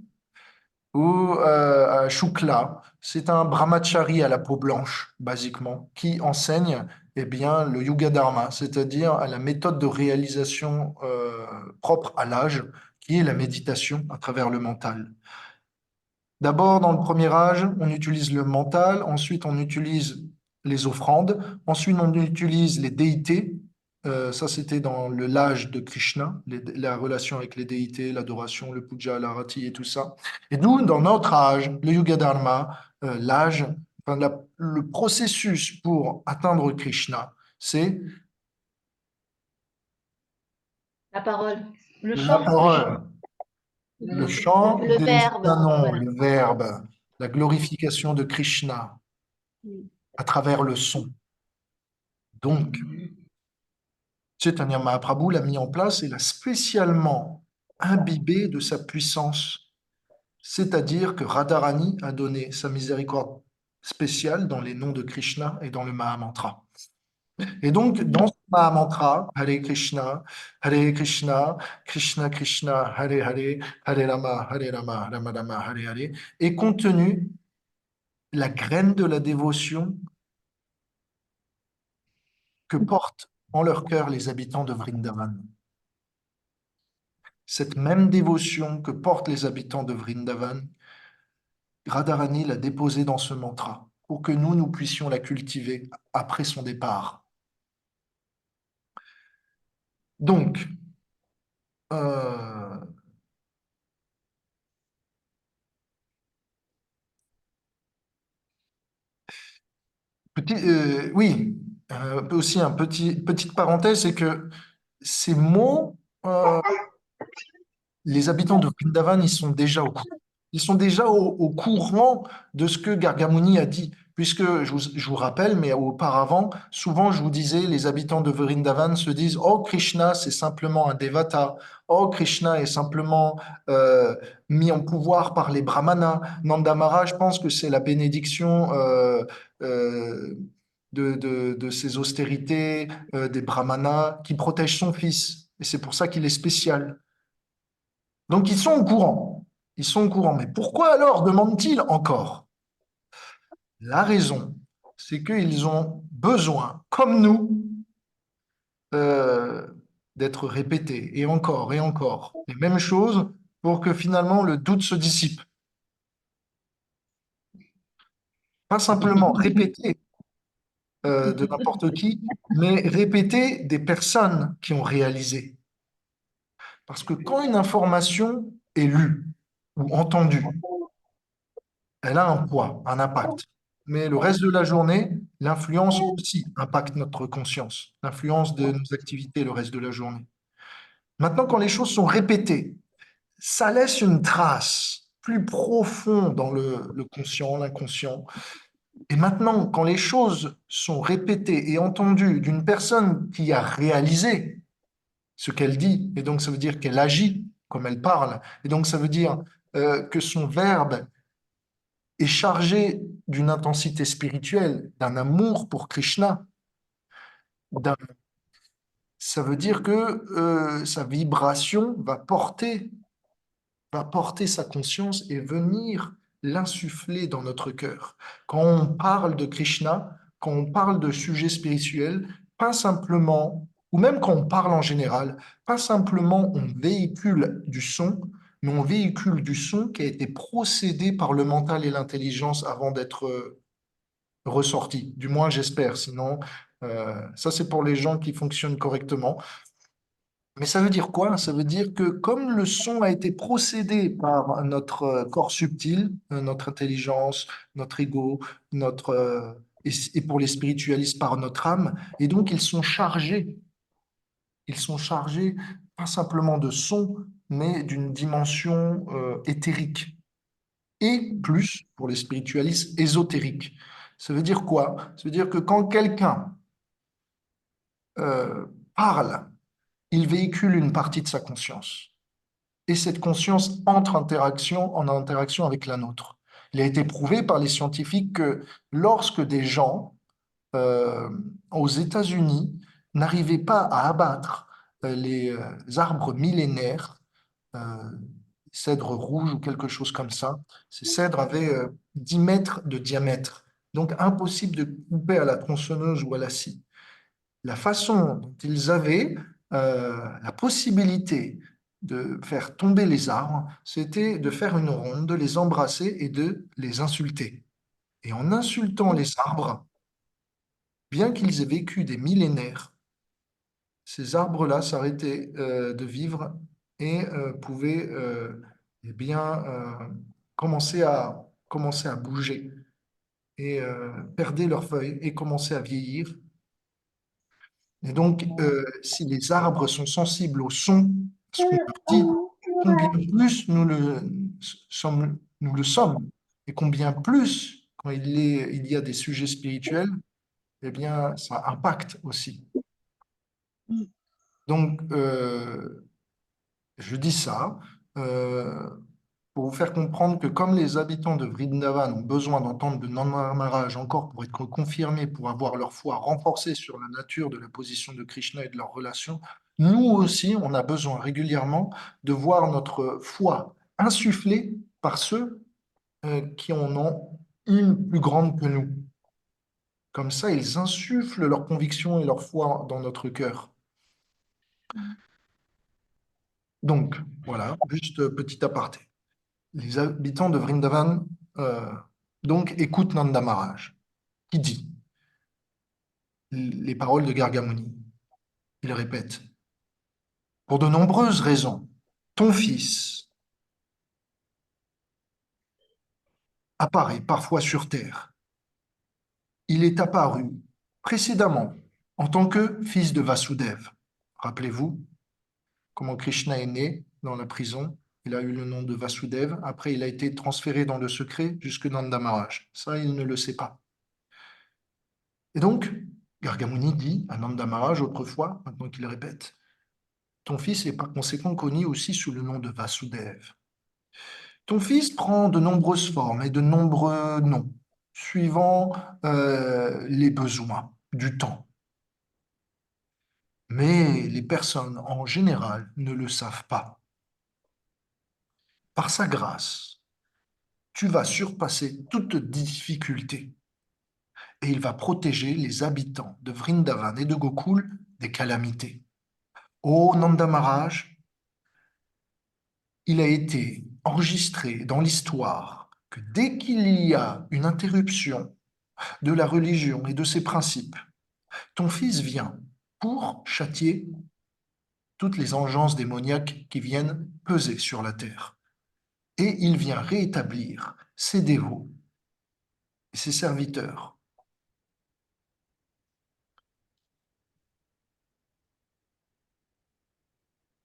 [SPEAKER 1] ou à Shukla. C'est un brahmachari à la peau blanche, basiquement, qui enseigne eh bien, le Yuga Dharma, c'est-à-dire à la méthode de réalisation propre à l'âge, qui est la méditation à travers le mental. D'abord, dans le premier âge, on utilise le mental, ensuite on utilise les offrandes, ensuite on utilise les déités. Ça, c'était dans l'âge de Krishna, la relation avec les déités, l'adoration, le puja, l'arati et tout ça. Et nous, dans notre âge, le Yuga Dharma, l'âge, enfin, le processus pour atteindre Krishna, c'est
[SPEAKER 4] La parole. Le
[SPEAKER 1] la
[SPEAKER 4] chant.
[SPEAKER 1] parole, le chant
[SPEAKER 3] Le
[SPEAKER 1] des
[SPEAKER 3] verbe,
[SPEAKER 1] noms,
[SPEAKER 3] voilà.
[SPEAKER 1] le verbe, la glorification de Krishna à travers le son. Donc, Chaitanya Mahaprabhu l'a mis en place et l'a spécialement imbibé de sa puissance. C'est-à-dire que Radharani a donné sa miséricorde spéciale dans les noms de Krishna et dans le Mahamantra. Et donc, dans ce Mahamantra, Hare Krishna, Krishna Krishna, Hare Hare, Hare Rama, Rama Rama, Hare Hare, est contenue la graine de la dévotion que portent en leur cœur les habitants de Vrindavan. Cette même dévotion que portent les habitants de Vrindavan, Radharani l'a déposée dans ce mantra pour que nous puissions la cultiver après son départ. Donc, oui, aussi petite parenthèse, c'est que ces mots, les habitants de Vrindavan, ils sont déjà au courant. Ils sont déjà au courant de ce que Gargamuni a dit, puisque je vous rappelle, mais auparavant, souvent je vous disais, les habitants de Vrindavan se disent, oh Krishna, c'est simplement un devata, oh Krishna est simplement mis en pouvoir par les brahmanas. Nanda Maharaj pense que c'est la bénédiction de ces austérités des brahmanas qui protègent son fils, et c'est pour ça qu'il est spécial. Donc ils sont au courant. Ils sont au courant. Mais pourquoi alors demandent-ils encore? La raison, c'est qu'ils ont besoin, comme nous, d'être répétés et encore les mêmes choses pour que finalement le doute se dissipe. Pas simplement répéter de n'importe qui, mais répéter des personnes qui ont réalisé. Parce que quand une information est lue ou entendue, elle a un poids, un impact. Mais le reste de la journée, l'influence aussi impacte notre conscience, l'influence de nos activités le reste de la journée. Maintenant, quand les choses sont répétées, ça laisse une trace plus profonde dans le conscient, l'inconscient. Et maintenant, quand les choses sont répétées et entendues d'une personne qui a réalisé ce qu'elle dit, et donc ça veut dire qu'elle agit comme elle parle, et donc ça veut dire que son verbe est chargé d'une intensité spirituelle, d'un amour pour Krishna, ça veut dire que sa vibration va porter sa conscience et venir l'insuffler dans notre cœur. Quand on parle de Krishna, quand on parle de sujets spirituels, pas simplement, ou même quand on parle en général, pas simplement on véhicule du son, mais on véhicule du son qui a été procédé par le mental et l'intelligence avant d'être ressorti. Du moins, j'espère. Sinon, ça c'est pour les gens qui fonctionnent correctement. Mais ça veut dire quoi? Ça veut dire que comme le son a été procédé par notre corps subtil, notre intelligence, notre ego, et pour les spiritualistes par notre âme, et donc ils sont chargés pas simplement de son, mais d'une dimension éthérique, et plus, pour les spiritualistes, ésotérique. Ça veut dire quoi? Ça veut dire que quand quelqu'un parle, il véhicule une partie de sa conscience. Et cette conscience entre en interaction avec la nôtre. Il a été prouvé par les scientifiques que lorsque des gens euh, aux États-Unis n'arrivaient pas à abattre les arbres millénaires, euh, cèdres rouges ou quelque chose comme ça, ces cèdres avaient 10 mètres de diamètre. Donc impossible de couper à la tronçonneuse ou à la scie. La façon dont ils avaient la possibilité de faire tomber les arbres, c'était de faire une ronde, de les embrasser et de les insulter. Et en insultant les arbres, bien qu'ils aient vécu des millénaires, ces arbres-là s'arrêtaient de vivre et pouvaient eh bien, commencer à bouger et perdaient leurs feuilles et commencer à vieillir. Et donc, si les arbres sont sensibles au son, ce qu'on leur dit, combien plus nous le sommes, et combien plus, quand il y a des sujets spirituels, eh bien, ça impacte aussi. Donc, je dis ça pour vous faire comprendre que comme les habitants de Vrindavan ont besoin d'entendre de Nanda Maharaj encore pour être confirmés, pour avoir leur foi renforcée sur la nature de la position de Krishna et de leur relation, nous aussi, on a besoin régulièrement de voir notre foi insufflée par ceux qui en ont une plus grande que nous. Comme ça, ils insufflent leur conviction et leur foi dans notre cœur. Donc, voilà, juste petit aparté. Les habitants de Vrindavan donc écoutent Nanda Maharaj qui dit les paroles de Gargamuni. Il répète: pour de nombreuses raisons, ton fils apparaît parfois sur terre. Il est apparu précédemment en tant que fils de Vasudeva. Rappelez-vous comment Krishna est né dans la prison. Il a eu le nom de Vasudeva. Après, il a été transféré dans le secret jusque Nanda Maharaj. Ça, il ne le sait pas. Et donc, Gargamuni dit à Nanda Maharaj autrefois, maintenant qu'il répète, ton fils est par conséquent connu aussi sous le nom de Vasudeva. Ton fils prend de nombreuses formes et de nombreux noms, suivant les besoins du temps. Mais les personnes en général ne le savent pas. Par sa grâce, tu vas surpasser toute difficulté et il va protéger les habitants de Vrindavan et de Gokul des calamités. Ô Nanda Maharaj, il a été enregistré dans l'histoire que dès qu'il y a une interruption de la religion et de ses principes, ton fils vient pour châtier toutes les engences démoniaques qui viennent peser sur la terre. Et il vient rétablir ses dévots et ses serviteurs.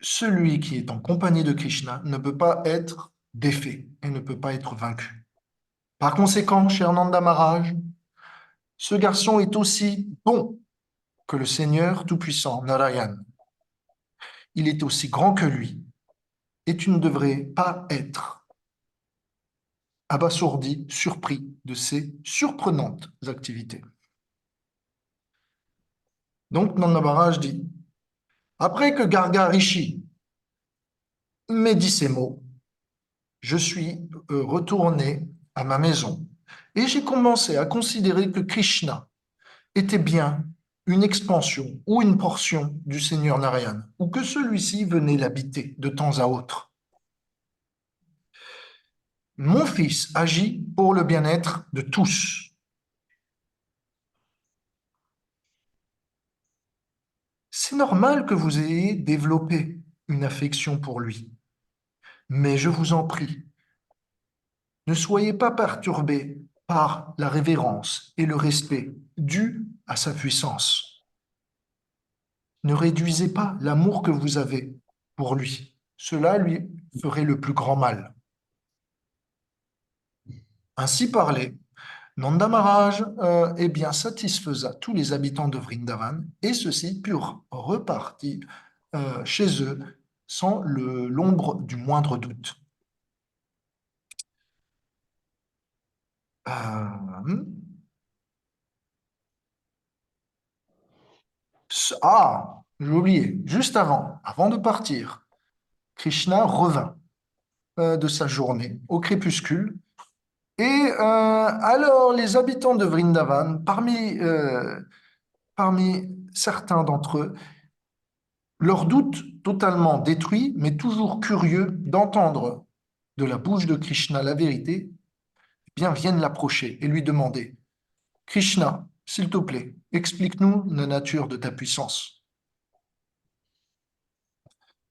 [SPEAKER 1] Celui qui est en compagnie de Krishna ne peut pas être défait et ne peut pas être vaincu. Par conséquent, cher Nanda Maharaj, ce garçon est aussi bon que le Seigneur Tout-Puissant, Narayan. Il est aussi grand que lui, et tu ne devrais pas être abasourdi, surpris de ses surprenantes activités. Donc Nanda Maharaj dit, après que Garga Rishi m'ait dit ces mots, je suis retourné à ma maison et j'ai commencé à considérer que Krishna était bien une expansion ou une portion du Seigneur Narayan, ou que celui-ci venait l'habiter de temps à autre. Mon fils agit pour le bien-être de tous. C'est normal que vous ayez développé une affection pour lui, mais je vous en prie, ne soyez pas perturbés par la révérence et le respect dus à sa puissance. Ne réduisez pas l'amour que vous avez pour lui. Cela lui ferait le plus grand mal. Ainsi parlé, Nanda Maharaj satisfaisa tous les habitants de Vrindavan et ceux-ci purent repartir chez eux sans l'ombre du moindre doute. J'ai oublié, juste avant de partir, Krishna revint de sa journée au crépuscule. Et alors, les habitants de Vrindavan, parmi certains d'entre eux, leur doute totalement détruit, mais toujours curieux d'entendre de la bouche de Krishna la vérité, eh bien viennent l'approcher et lui demander, Krishna, s'il te plaît, explique-nous la nature de ta puissance.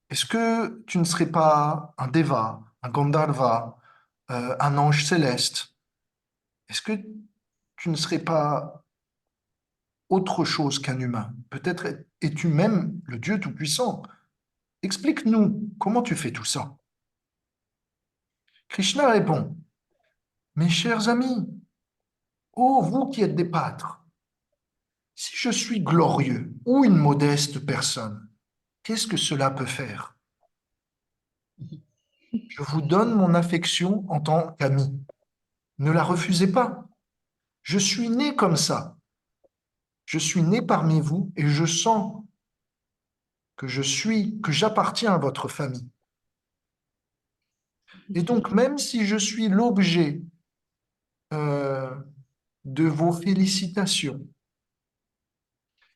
[SPEAKER 1] Est-ce que tu ne serais pas un Deva, un Gandharva, un ange céleste? Est-ce que tu ne serais pas autre chose qu'un humain? Peut-être es-tu même le Dieu Tout-Puissant. Explique-nous comment tu fais tout ça. Krishna répond, mes chers amis, ô vous qui êtes des pâtres, si je suis glorieux ou une modeste personne, qu'est-ce que cela peut faire? Je vous donne mon affection en tant qu'ami. Ne la refusez pas. Je suis né comme ça. Je suis né parmi vous et je sens que j'appartiens à votre famille. Et donc, même si je suis l'objet de vos félicitations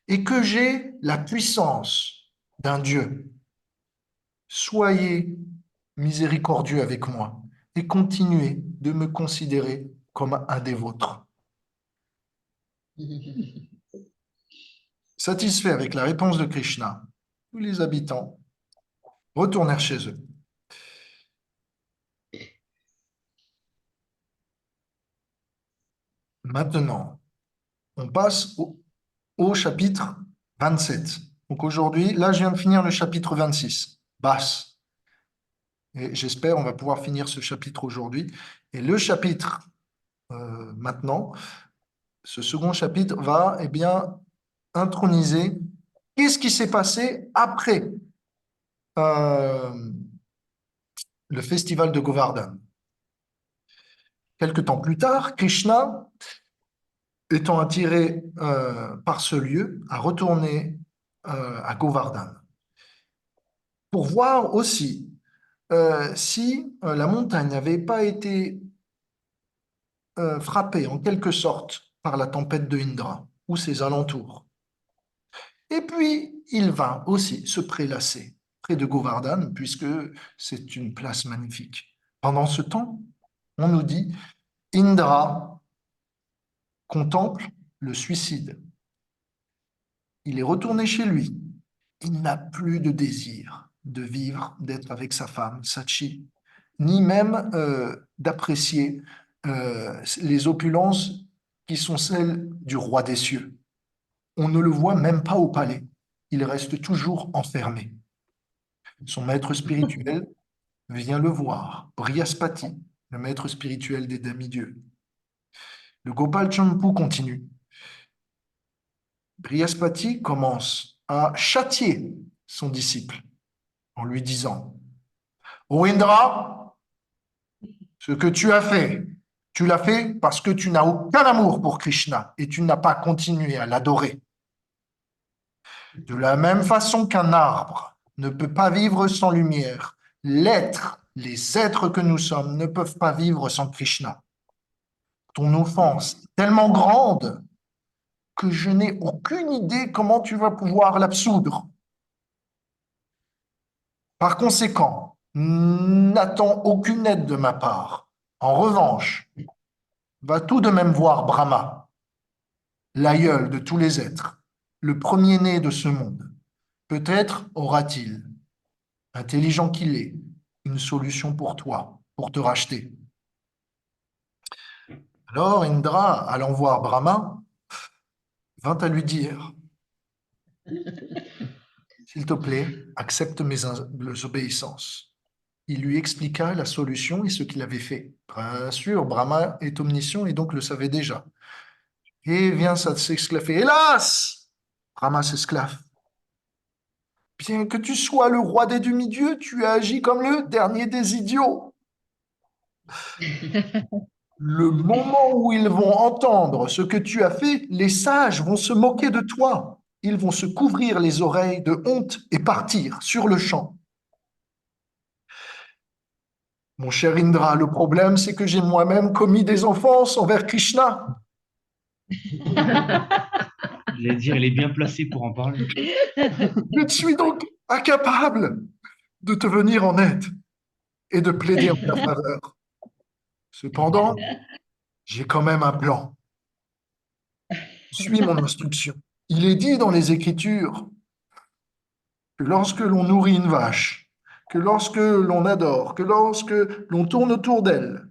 [SPEAKER 1] et que j'ai la puissance d'un Dieu, soyez miséricordieux avec moi et continuez de me considérer comme un des vôtres. Satisfaits avec la réponse de Krishna, tous les habitants retournèrent chez eux. Maintenant, on passe au chapitre 27. Donc aujourd'hui, là, je viens de finir le chapitre 26, Bas. Et j'espère on va pouvoir finir ce chapitre aujourd'hui. Et le chapitre, maintenant, ce second chapitre va, introniser qu'est-ce qui s'est passé après le festival de Govardhan. Quelque temps plus tard, Krishna, étant attiré par ce lieu, a retourné à Govardhan pour voir aussi si la montagne n'avait pas été frappée en quelque sorte par la tempête de Indra ou ses alentours. Et puis, il vint aussi se prélasser près de Govardhan, puisque c'est une place magnifique. Pendant ce temps, on nous dit, Indra contemple le suicide. Il est retourné chez lui. Il n'a plus de désir de vivre, d'être avec sa femme, Sachi, ni même d'apprécier les opulences qui sont celles du roi des cieux. On ne le voit même pas au palais. Il reste toujours enfermé. Son maître spirituel vient le voir, Brihaspati, le maître spirituel des demi-dieux. Le Gopal Champu continue. Brihaspati commence à châtier son disciple en lui disant « Ô Indra, ce que tu l'as fait parce que tu n'as aucun amour pour Krishna et tu n'as pas continué à l'adorer. De la même façon qu'un arbre ne peut pas vivre sans lumière, les êtres que nous sommes ne peuvent pas vivre sans Krishna. Ton offense est tellement grande que je n'ai aucune idée comment tu vas pouvoir l'absoudre. Par conséquent, n'attends aucune aide de ma part. En revanche, va tout de même voir Brahma, l'aïeul de tous les êtres, le premier-né de ce monde. Peut-être aura-t-il, intelligent qu'il est, une solution pour toi, pour te racheter. » Alors Indra, allant voir Brahma, vint à lui dire « S'il te plaît, accepte mes obéissances. » Il lui expliqua la solution et ce qu'il avait fait. Bien sûr, Brahma est omniscient et donc le savait déjà. Et vient s'esclaffer. Hélas! Brahma s'esclaffe. Bien que tu sois le roi des demi-dieux, tu as agi comme le dernier des idiots. Le moment où ils vont entendre ce que tu as fait, les sages vont se moquer de toi. Ils vont se couvrir les oreilles de honte et partir sur le champ. Mon cher Indra, le problème, c'est que j'ai moi-même commis des offenses envers Krishna.
[SPEAKER 2] Je vais dire, il est bien placé pour en parler.
[SPEAKER 1] Je suis donc incapable de te venir en aide et de plaider en ta faveur. Cependant, j'ai quand même un plan. Suis mon instruction. Il est dit dans les Écritures que lorsque l'on nourrit une vache, que lorsque l'on adore, que lorsque l'on tourne autour d'elle,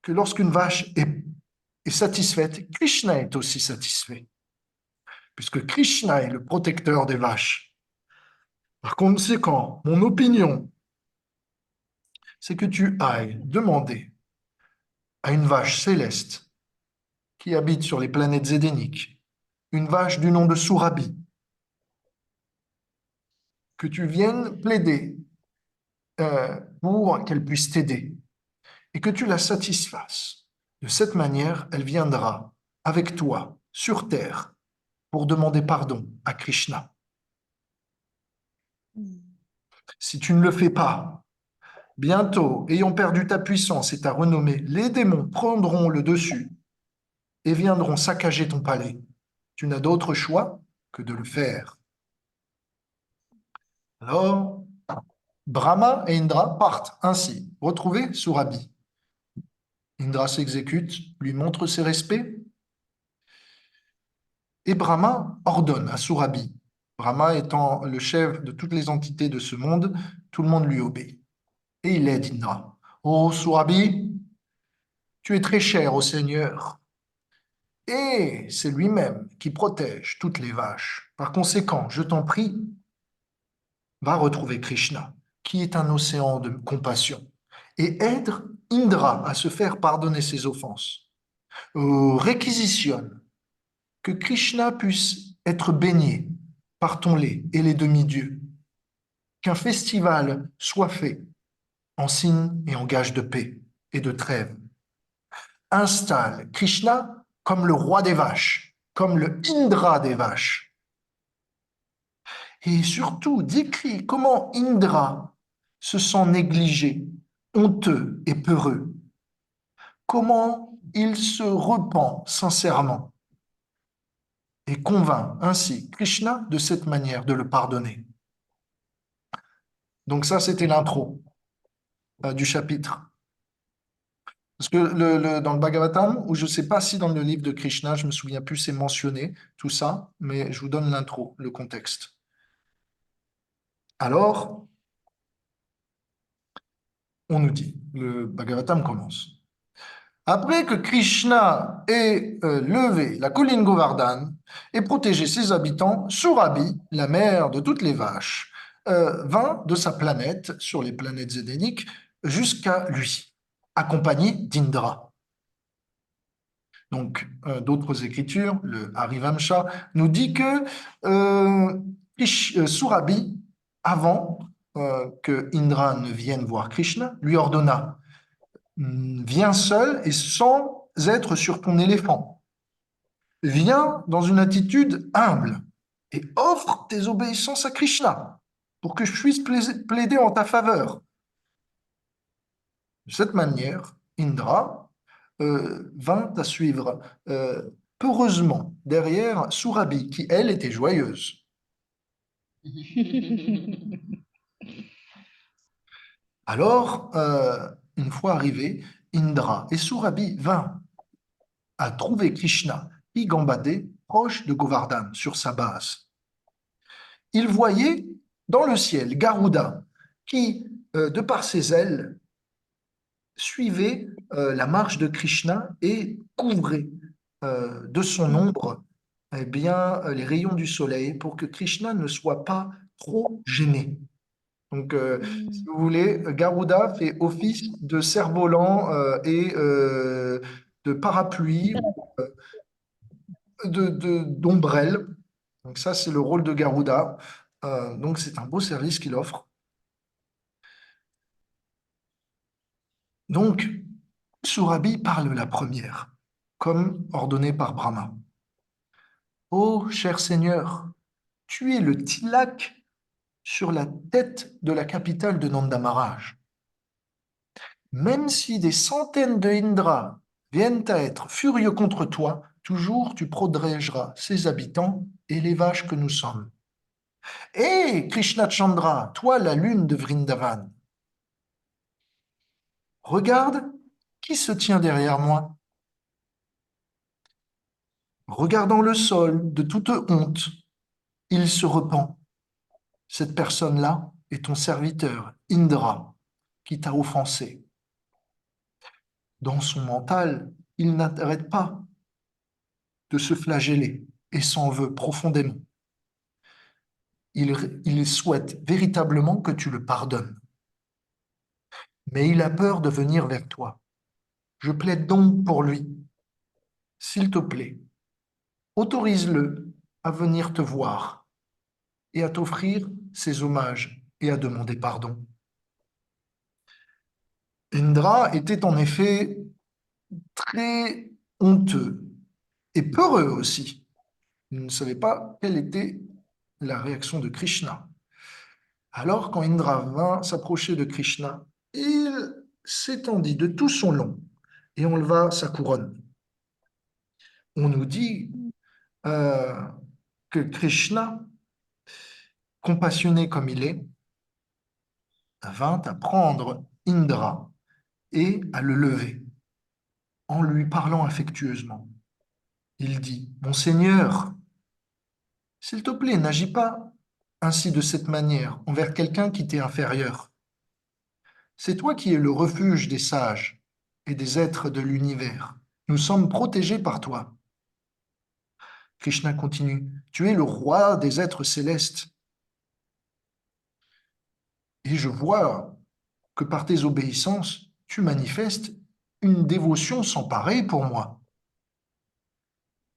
[SPEAKER 1] que lorsqu'une vache est satisfaite, Krishna est aussi satisfait, puisque Krishna est le protecteur des vaches. Par conséquent, mon opinion, c'est que tu ailles demander à une vache céleste qui habite sur les planètes édéniques, une vache du nom de Surabhi, que tu viennes plaider pour qu'elle puisse t'aider et que tu la satisfasses. De cette manière, elle viendra avec toi sur Terre pour demander pardon à Krishna. Si tu ne le fais pas, bientôt, ayant perdu ta puissance et ta renommée, les démons prendront le dessus et viendront saccager ton palais. Tu n'as d'autre choix que de le faire. Alors, Brahma et Indra partent ainsi, retrouver Surabhi. Indra s'exécute, lui montre ses respects, et Brahma ordonne à Surabhi. Brahma étant le chef de toutes les entités de ce monde, tout le monde lui obéit. Et il aide Indra. Ô Surabhi, tu es très cher au Seigneur. Et c'est lui-même qui protège toutes les vaches. Par conséquent, je t'en prie, va retrouver Krishna, qui est un océan de compassion, et aide Indra à se faire pardonner ses offenses. Réquisitionne que Krishna puisse être baigné par ton lait et les demi-dieux, qu'un festival soit fait en signe et en gage de paix et de trêve. Installe Krishna comme le roi des vaches, comme le Indra des vaches. Et surtout, décrit comment Indra se sent négligé, honteux et peureux. Comment il se repent sincèrement et convainc ainsi Krishna de cette manière de le pardonner. Donc ça, c'était l'intro du chapitre. Parce que dans le Bhagavatam, ou je ne sais pas si dans le livre de Krishna, je me souviens plus, c'est mentionné, tout ça, mais je vous donne l'intro, le contexte. Alors, on nous dit, le Bhagavatam commence. Après que Krishna ait levé la colline Govardhan et protégé ses habitants, Surabhi, la mère de toutes les vaches, vint de sa planète, sur les planètes édéniques, jusqu'à lui, accompagné d'Indra. Donc, d'autres écritures, le Harivamsha, nous dit que Surabhi, avant que Indra ne vienne voir Krishna, lui ordonna: viens seul et sans être sur ton éléphant. Viens dans une attitude humble et offre tes obéissances à Krishna pour que je puisse plaider en ta faveur. De cette manière, Indra vint à suivre peureusement derrière Surabhi, qui, elle, était joyeuse. Alors, une fois arrivés, Indra et Surabhi vinrent à trouver Krishna qui gambadait proche de Govardhan, sur sa base. Ils voyaient dans le ciel Garuda qui, de par ses ailes, suivait la marche de Krishna et couvrait de son ombre eh bien, les rayons du soleil pour que Krishna ne soit pas trop gêné. Donc, si vous voulez, Garuda fait office de cerf-volant et de parapluie, d'ombrelle. Donc ça, c'est le rôle de Garuda. Donc c'est un beau service qu'il offre. Donc, Surabhi parle la première, comme ordonné par Brahma. Ô cher Seigneur, tu es le tilak sur la tête de la capitale de Nanda Maharaj. Même si des centaines de Indra viennent à être furieux contre toi, toujours tu protégeras ses habitants et les vaches que nous sommes. Hé, Krishna Chandra, toi la lune de Vrindavan, regarde qui se tient derrière moi. Regardant le sol de toute honte, il se repent. Cette personne-là est ton serviteur, Indra, qui t'a offensé. Dans son mental, il n'arrête pas de se flageller et s'en veut profondément. Il souhaite véritablement que tu le pardonnes. Mais il a peur de venir vers toi. Je plaide donc pour lui. S'il te plaît, autorise-le à venir te voir et à t'offrir ses hommages et à demander pardon. Indra était en effet très honteux et peureux aussi. Il ne savait pas quelle était la réaction de Krishna. Alors, quand Indra vint s'approcher de Krishna, il s'étendit de tout son long et enleva sa couronne. On nous dit que Krishna, compassionné comme il est, vint à prendre Indra et à le lever en lui parlant affectueusement. Il dit: Mon Seigneur, s'il te plaît, n'agis pas ainsi de cette manière envers quelqu'un qui t'est inférieur. C'est toi qui es le refuge des sages et des êtres de l'univers. Nous sommes protégés par toi. Krishna continue: Tu es le roi des êtres célestes. Et je vois que par tes obéissances, tu manifestes une dévotion sans pareille pour moi.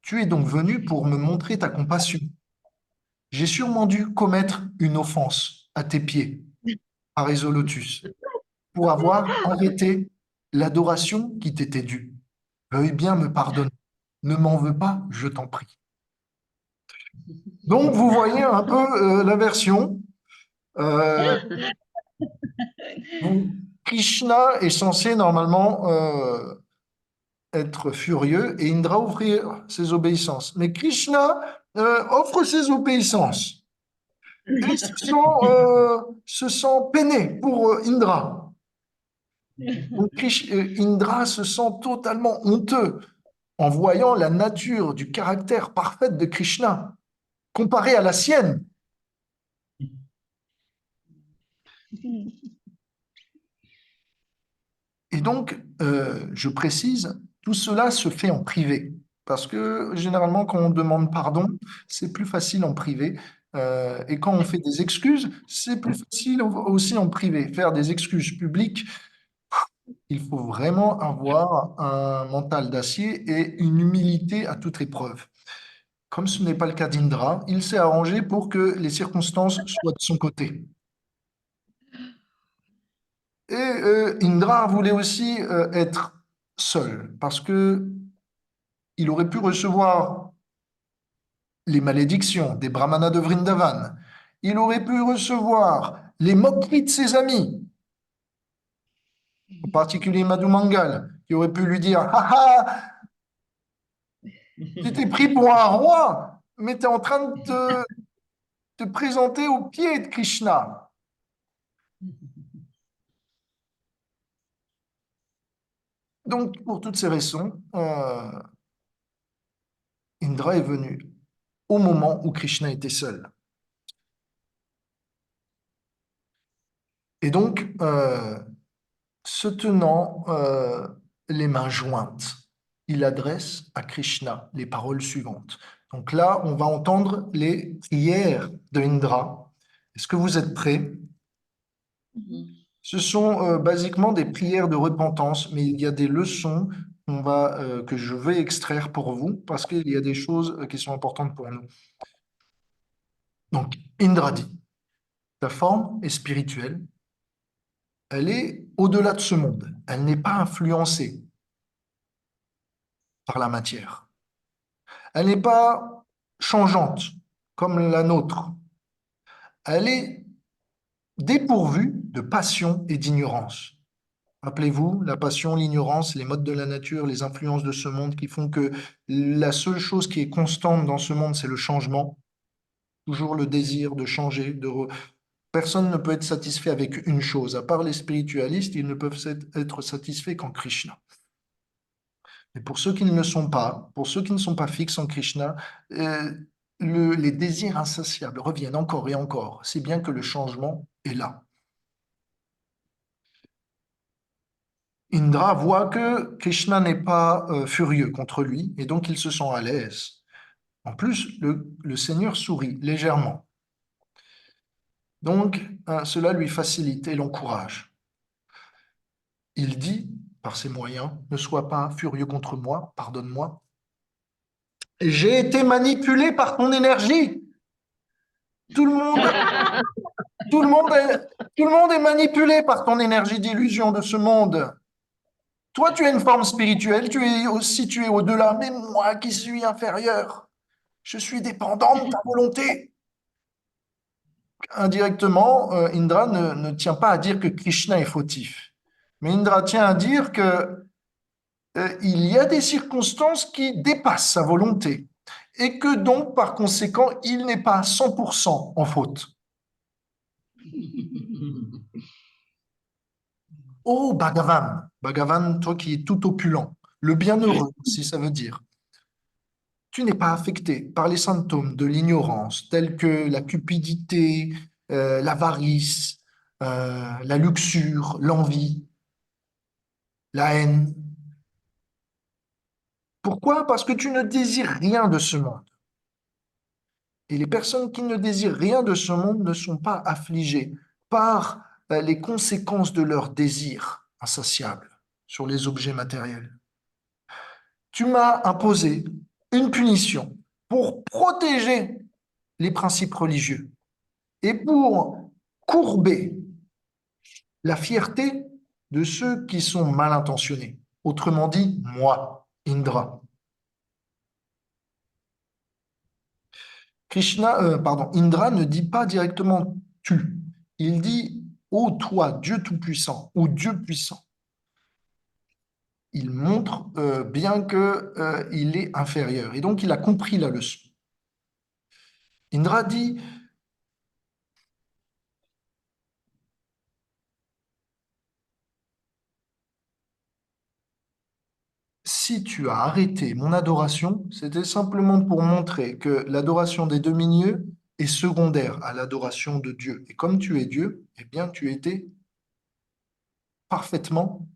[SPEAKER 1] Tu es donc venu pour me montrer ta compassion. J'ai sûrement dû commettre une offense à tes pieds, Arisolotus, pour avoir arrêté l'adoration qui t'était due. Veuille bien me pardonner. Ne m'en veux pas, je t'en prie. Donc, vous voyez un peu la version. Krishna est censé normalement être furieux et Indra offrir ses obéissances. Mais Krishna offre ses obéissances. et se sent peiné pour Indra. Donc, Indra se sent totalement honteux en voyant la nature du caractère parfait de Krishna comparée à la sienne. Et donc, je précise, tout cela se fait en privé. Parce que généralement, quand on demande pardon, c'est plus facile en privé. Et quand on fait des excuses, c'est plus facile aussi en privé. Faire des excuses publiques, il faut vraiment avoir un mental d'acier et une humilité à toute épreuve. Comme ce n'est pas le cas d'Indra, il s'est arrangé pour que les circonstances soient de son côté. Et Indra voulait aussi être seul parce que il aurait pu recevoir les malédictions des brahmanas de Vrindavan. Il aurait pu recevoir les moqueries de ses amis, en particulier Madhu Mangal, qui aurait pu lui dire: ah ah, tu t'es pris pour un roi, mais tu es en train de te présenter aux pieds de Krishna. Donc, pour toutes ces raisons, Indra est venu au moment où Krishna était seul. Et donc, se tenant les mains jointes, il adresse à Krishna les paroles suivantes. Donc là, on va entendre les prières de Indra. Est-ce que vous êtes prêts? Ce sont basiquement des prières de repentance, mais il y a des leçons que je vais extraire pour vous parce qu'il y a des choses qui sont importantes pour nous. Donc, Indra dit, ta forme est spirituelle, elle est au-delà de ce monde, elle n'est pas influencée par la matière. Elle n'est pas changeante comme la nôtre. Elle est dépourvue de passion et d'ignorance. Rappelez-vous, la passion, l'ignorance, les modes de la nature, les influences de ce monde qui font que la seule chose qui est constante dans ce monde, c'est le changement. Toujours le désir de changer. Personne ne peut être satisfait avec une chose. À part les spiritualistes, ils ne peuvent être satisfaits qu'en Krishna. Mais pour ceux qui ne le sont pas, pour ceux qui ne sont pas fixes en Krishna, les désirs insatiables reviennent encore et encore, si bien que le changement est là. Indra voit que Krishna n'est pas furieux contre lui, et donc il se sent à l'aise. En plus, le Seigneur sourit légèrement. Donc, cela lui facilite et l'encourage. Il dit, par ses moyens, ne sois pas furieux contre moi, pardonne-moi. J'ai été manipulé par ton énergie. Tout le monde est manipulé par ton énergie d'illusion de ce monde. Toi, tu as une forme spirituelle, tu es situé au-delà, mais moi qui suis inférieur, je suis dépendant de ta volonté. Indirectement, Indra ne tient pas à dire que Krishna est fautif, mais Indra tient à dire que il y a des circonstances qui dépassent sa volonté et que donc, par conséquent, il n'est pas 100% en faute. Oh, Bhagavan, Bhagavan, toi qui es tout opulent, le bienheureux, si ça veut dire. Tu n'es pas affecté par les symptômes de l'ignorance, tels que la cupidité, l'avarice, la luxure, l'envie, la haine. Pourquoi? Parce que tu ne désires rien de ce monde. Et les personnes qui ne désirent rien de ce monde ne sont pas affligées par les conséquences de leur désir insatiable sur les objets matériels. Tu m'as imposé une punition pour protéger les principes religieux et pour courber la fierté de ceux qui sont mal intentionnés. Autrement dit, moi, Indra. Indra ne dit pas directement tu. Il dit ô toi, Dieu Tout-Puissant ou Dieu puissant. Il montre bien qu'il est inférieur. Et donc, il a compris la leçon. Indra dit si tu as arrêté mon adoration, c'était simplement pour montrer que l'adoration des deux milieux est secondaire à l'adoration de Dieu. Et comme tu es Dieu, eh bien, tu étais parfaitement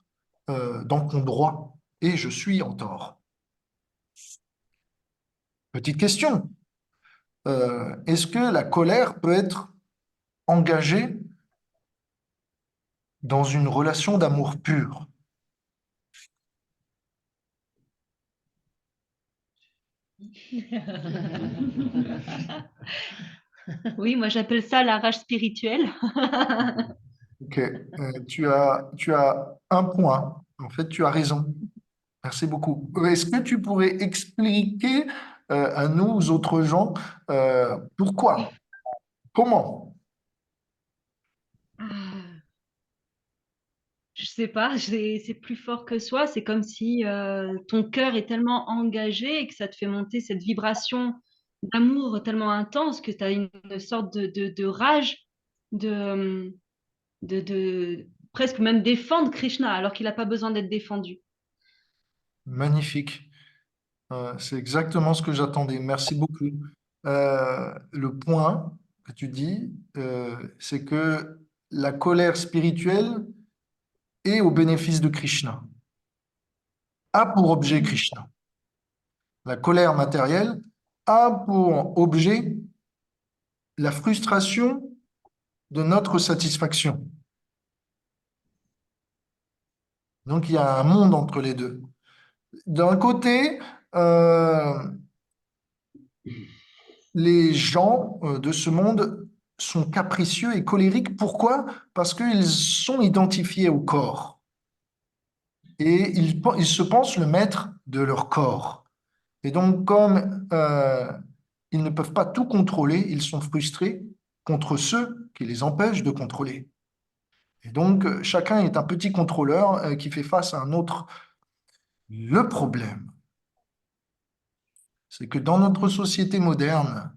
[SPEAKER 1] dans ton droit et je suis en tort. Petite question. Est-ce que la colère peut être engagée dans une relation d'amour pur?
[SPEAKER 4] Oui, moi j'appelle ça la rage spirituelle.
[SPEAKER 1] Ok, tu as un point. En fait, tu as raison. Merci beaucoup. Est-ce que tu pourrais expliquer à nous, aux autres gens, pourquoi? Comment?
[SPEAKER 4] Je sais pas, c'est plus fort que soi. C'est comme si ton cœur est tellement engagé et que ça te fait monter cette vibration d'amour tellement intense que tu as une sorte de rage de, de presque même défendre Krishna alors qu'il n'a pas besoin d'être défendu.
[SPEAKER 1] Magnifique. C'est exactement ce que j'attendais. Merci beaucoup. Le point que tu dis, c'est que la colère spirituelle est au bénéfice de Krishna, a pour objet Krishna. La colère matérielle a pour objet la frustration de notre satisfaction. Donc, il y a un monde entre les deux. D'un côté, les gens de ce monde sont capricieux et colériques. Pourquoi? Parce qu'ils sont identifiés au corps et ils se pensent le maître de leur corps. Et donc, comme ils ne peuvent pas tout contrôler, ils sont frustrés contre ceux qui les empêchent de contrôler. Et donc, chacun est un petit contrôleur qui fait face à un autre. Le problème, c'est que dans notre société moderne,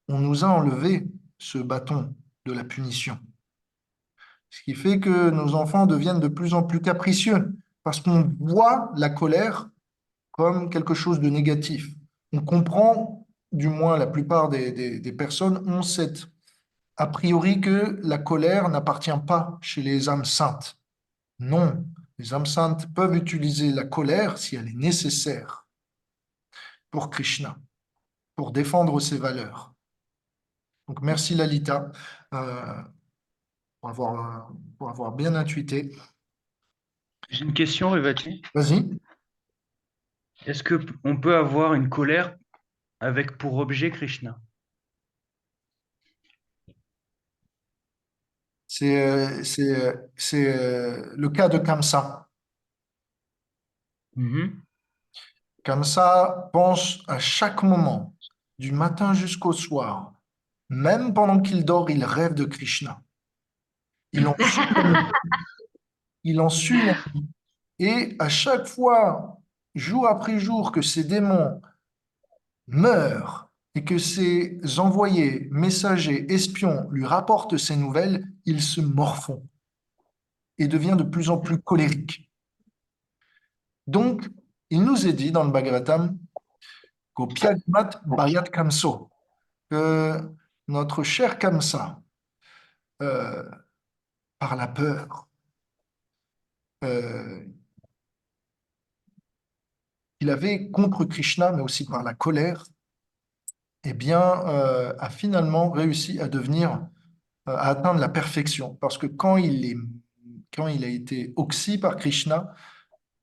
[SPEAKER 1] on nous a enlevé ce bâton de la punition. Ce qui fait que nos enfants deviennent de plus en plus capricieux parce qu'on voit la colère comme quelque chose de négatif. On comprend, du moins la plupart des personnes ont cette a priori que la colère n'appartient pas chez les âmes saintes. Non, les âmes saintes peuvent utiliser la colère si elle est nécessaire pour Krishna, pour défendre ses valeurs. Donc merci Lalita euh, pour avoir bien intuité.
[SPEAKER 2] J'ai une question, Revati.
[SPEAKER 1] Vas-y.
[SPEAKER 2] Est-ce que on peut avoir une colère avec pour objet Krishna?
[SPEAKER 1] C'est le cas de Kamsa.
[SPEAKER 2] Mhm.
[SPEAKER 1] Kamsa pense à chaque moment, du matin jusqu'au soir. Même pendant qu'il dort, il rêve de Krishna. Il en suit la nuit. Il en suit la nuit. Et à chaque fois, jour après jour, que ces démons meurent et que ces envoyés, messagers, espions lui rapportent ces nouvelles, il se morfond et devient de plus en plus colérique. Donc, il nous est dit dans le Bhagavatam qu'au Pyagamat Bhayat Kamso, que notre cher Kamsa, euh, par la peur, euh, qu'il avait contre Krishna, mais aussi par la colère, eh bien, a finalement réussi à devenir, à atteindre la perfection. Parce que quand il a été oxy par Krishna,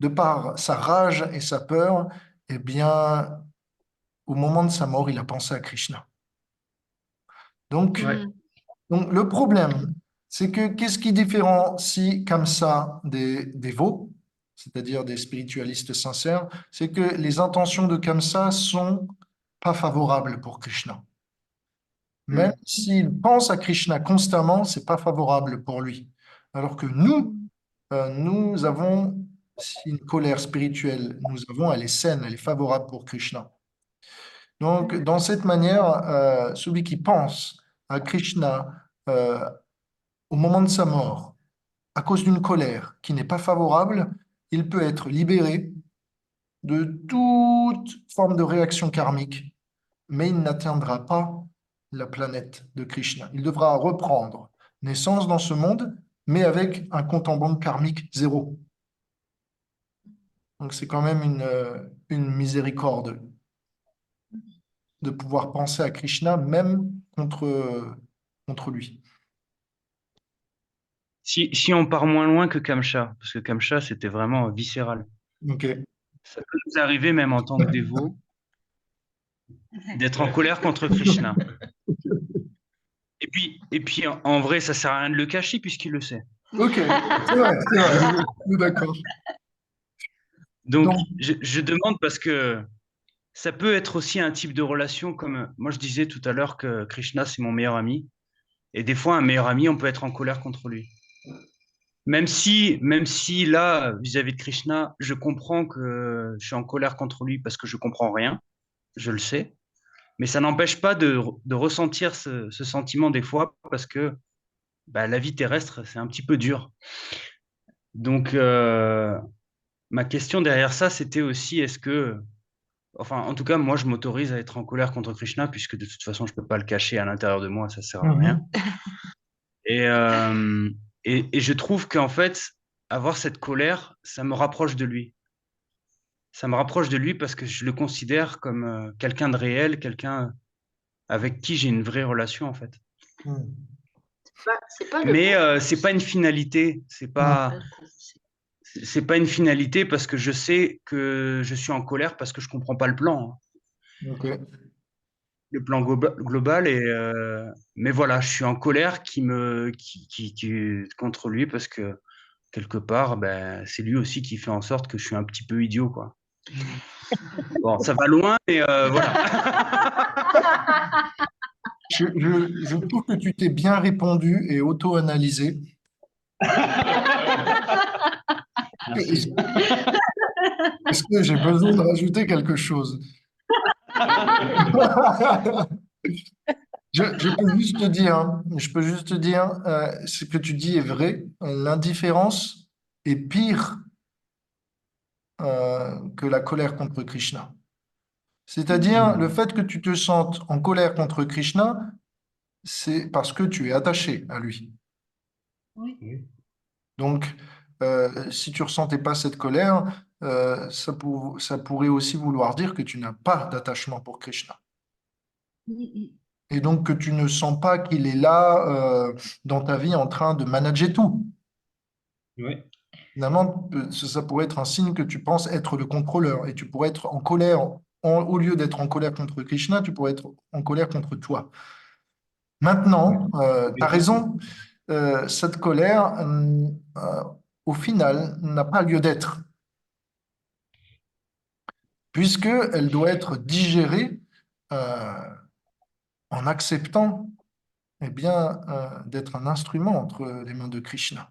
[SPEAKER 1] de par sa rage et sa peur, eh bien, au moment de sa mort, il a pensé à Krishna. Donc,
[SPEAKER 2] Ouais.
[SPEAKER 1] donc le problème, c'est que qu'est-ce qui différencie Kamsa des veaux, c'est-à-dire des spiritualistes sincères, c'est que les intentions de Kamsa sont pas favorables pour Krishna. Même s'il pense à Krishna constamment, c'est pas favorable pour lui. Alors que nous avons si une colère spirituelle, elle est saine, elle est favorable pour Krishna. Donc, dans cette manière, celui qui pense à Krishna au moment de sa mort, à cause d'une colère qui n'est pas favorable, il peut être libéré de toute forme de réaction karmique, mais il n'atteindra pas la planète de Krishna. Il devra reprendre naissance dans ce monde, mais avec un compte en banque karmique zéro. Donc c'est quand même une miséricorde de pouvoir penser à Krishna même contre lui.
[SPEAKER 2] Si on part moins loin que Kamcha, parce que Kamcha, c'était vraiment viscéral.
[SPEAKER 1] Ok.
[SPEAKER 2] Ça peut nous arriver, même en tant que dévot, d'être en colère contre Krishna. Et puis en vrai, ça sert à rien de le cacher puisqu'il le sait.
[SPEAKER 1] Ok, c'est vrai. D'accord.
[SPEAKER 2] Donc,
[SPEAKER 1] Donc,
[SPEAKER 2] je demande parce que ça peut être aussi un type de relation, comme moi je disais tout à l'heure que Krishna, c'est mon meilleur ami. Et des fois, un meilleur ami, on peut être en colère contre lui. Même si là, vis-à-vis de Krishna, je comprends que je suis en colère contre lui parce que je comprends rien, je le sais. Mais ça n'empêche pas de ressentir ce sentiment des fois parce que bah, la vie terrestre, c'est un petit peu dur. Donc, ma question derrière ça, c'était aussi, enfin, en tout cas, moi, je m'autorise à être en colère contre Krishna puisque de toute façon, je ne peux pas le cacher à l'intérieur de moi, ça sert à rien. Et, euh, et je trouve qu'en fait, avoir cette colère, ça me rapproche de lui. Ça me rapproche de lui parce que je le considère comme quelqu'un de réel, quelqu'un avec qui j'ai une vraie relation, en fait.
[SPEAKER 3] C'est pas
[SPEAKER 2] Mais c'est pas une finalité. C'est pas une finalité parce que je sais que je suis en colère parce que je comprends pas le plan, hein.
[SPEAKER 1] ok.
[SPEAKER 2] Le plan global mais voilà, je suis en colère contre lui parce que quelque part, ben, c'est lui aussi qui fait en sorte que je suis un petit peu idiot, quoi. Bon, ça va loin, mais voilà.
[SPEAKER 1] Je trouve que tu t'es bien répondu et auto-analysé.
[SPEAKER 2] Merci.
[SPEAKER 1] Est-ce que j'ai besoin de rajouter quelque chose? Je peux juste te dire, ce que tu dis est vrai. L'indifférence est pire que la colère contre Krishna. C'est-à-dire, le fait que tu te sentes en colère contre Krishna, c'est parce que tu es attaché à lui.
[SPEAKER 4] Oui.
[SPEAKER 1] Donc, si tu ressentais pas cette colère, ça pourrait aussi vouloir dire que tu n'as pas d'attachement pour Krishna. Et donc que tu ne sens pas qu'il est là dans ta vie en train de manager tout.
[SPEAKER 2] Oui.
[SPEAKER 1] Finalement, ça pourrait être un signe que tu penses être le contrôleur et tu pourrais être en colère, au lieu d'être en colère contre Krishna, tu pourrais être en colère contre toi. Maintenant, tu as raison, cette colère, au final, n'a pas lieu d'être, puisqu'elle doit être digérée en acceptant eh bien, d'être un instrument entre les mains de Krishna.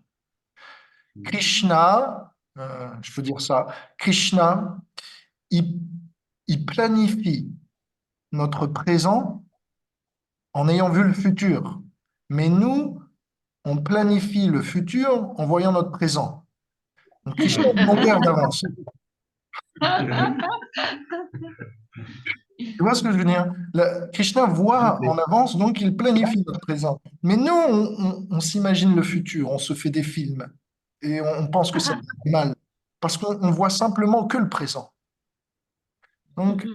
[SPEAKER 1] Krishna, je peux dire ça, Krishna, il planifie notre présent en ayant vu le futur. Mais nous, on planifie le futur en voyant notre présent. Donc Krishna est bon père d'avance. Tu vois ce que je veux dire? Krishna voit en avance, donc il planifie notre présent. Mais nous, on s'imagine le futur, on se fait des films et on pense que c'est mal parce qu'on voit simplement que le présent. Donc,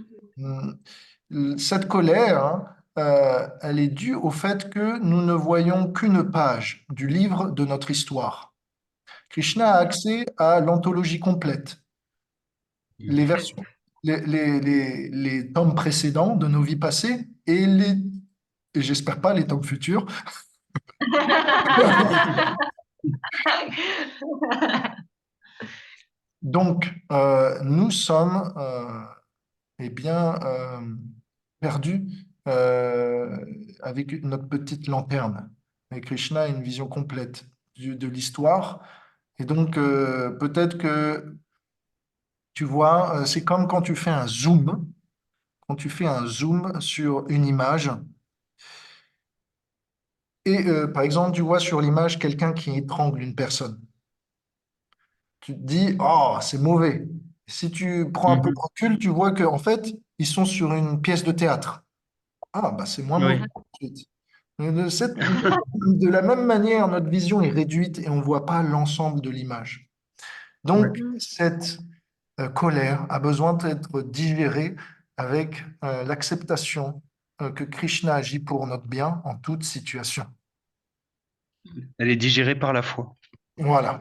[SPEAKER 1] cette colère, hein, elle est due au fait que nous ne voyons qu'une page du livre de notre histoire. Krishna a accès à l'anthologie complète, les versions, les tomes précédents de nos vies passées et j'espère pas les tomes futurs. Donc, nous sommes eh bien, perdus avec notre petite lanterne. Et Krishna a une vision complète de l'histoire. Et donc, peut-être que, tu vois, c'est comme quand tu fais un zoom. Quand tu fais un zoom sur une image, et par exemple, tu vois sur l'image quelqu'un qui étrangle une personne. Tu te dis, oh, c'est mauvais. Si tu prends un peu
[SPEAKER 2] Mhm.
[SPEAKER 1] de recul, tu vois qu'en fait, ils sont sur une pièce de théâtre. Ah, bah c'est moins mauvais.
[SPEAKER 2] Oui,
[SPEAKER 1] Ensuite. De la même manière, notre vision est réduite et on ne voit pas l'ensemble de l'image.
[SPEAKER 2] oui.
[SPEAKER 1] Donc, cette colère a besoin d'être digérée avec l'acceptation que Krishna agit pour notre bien en toute situation.
[SPEAKER 2] Elle est digérée par la foi.
[SPEAKER 1] Voilà.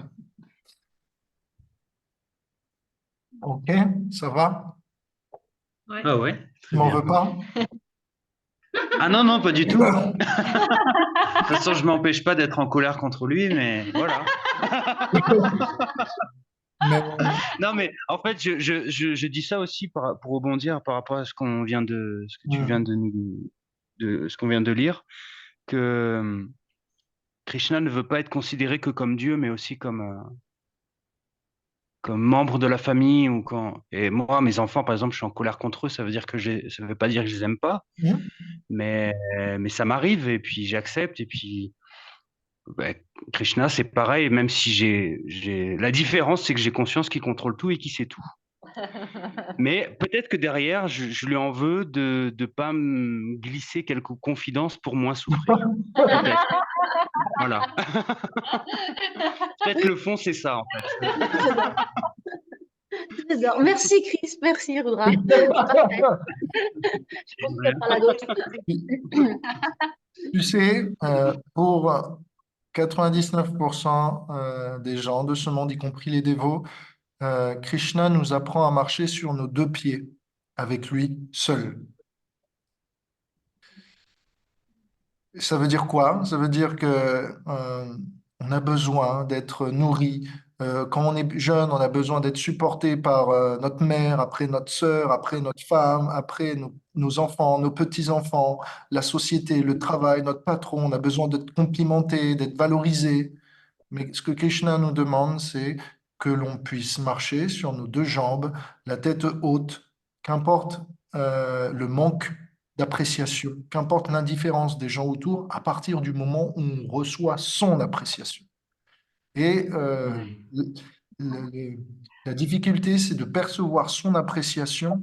[SPEAKER 1] OK, ça va?
[SPEAKER 4] Ouais.
[SPEAKER 2] Ah ouais,
[SPEAKER 1] Tu
[SPEAKER 2] très
[SPEAKER 1] m'en
[SPEAKER 2] bien.
[SPEAKER 1] veux pas?
[SPEAKER 2] Ah non, non, pas du tout. De toute façon, je m'empêche pas d'être en colère contre lui, mais voilà.
[SPEAKER 1] Mais,
[SPEAKER 2] Non, mais en fait, je dis ça aussi pour rebondir par rapport à ce qu'on vient de, ce que tu viens de ce qu'on vient de lire, que Krishna ne veut pas être considéré que comme Dieu, mais aussi comme membre de la famille ou quand. Et moi, mes enfants, par exemple, je suis en colère contre eux, ça veut dire ça veut pas dire que je les aime pas, mais ça m'arrive et puis j'accepte et puis. Ouais, Krishna, c'est pareil, même si la différence, c'est que j'ai conscience qu'il contrôle tout et qu'il sait tout. Mais peut-être que derrière, je lui en veux de ne pas me glisser quelques confidences pour moins souffrir. Peut-être. Voilà. Peut-être le fond, c'est ça, en fait.
[SPEAKER 3] J'adore. Merci Chris, merci Rudra. Parfait. Je pense qu'il y en a d'autres.
[SPEAKER 1] tu sais, pour 99% des gens de ce monde, y compris les dévots, Krishna nous apprend à marcher sur nos deux pieds, avec lui seul. Ça veut dire quoi? Ça veut dire que on a besoin d'être nourri. Quand on est jeune, on a besoin d'être supporté par notre mère, après notre sœur, après notre femme, après nos enfants, nos petits-enfants, la société, le travail, notre patron. On a besoin d'être complimenté, d'être valorisé. Mais ce que Krishna nous demande, c'est que l'on puisse marcher sur nos deux jambes, la tête haute, qu'importe le manque d'appréciation, qu'importe l'indifférence des gens autour, à partir du moment où on reçoit son appréciation. Et le- le- la difficulté, c'est de percevoir son appréciation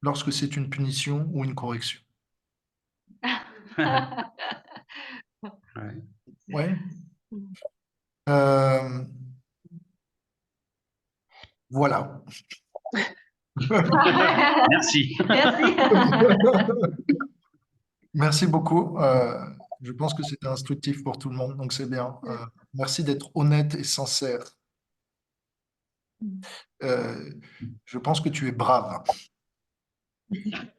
[SPEAKER 1] lorsque c'est une punition ou une correction.
[SPEAKER 2] Ouais.
[SPEAKER 1] Ouais. Euh, voilà.
[SPEAKER 2] Merci.
[SPEAKER 4] Merci.
[SPEAKER 1] Merci beaucoup. Je pense que c'était instructif pour tout le monde, donc c'est bien. Merci d'être honnête et sincère. Euh, je pense que tu es brave.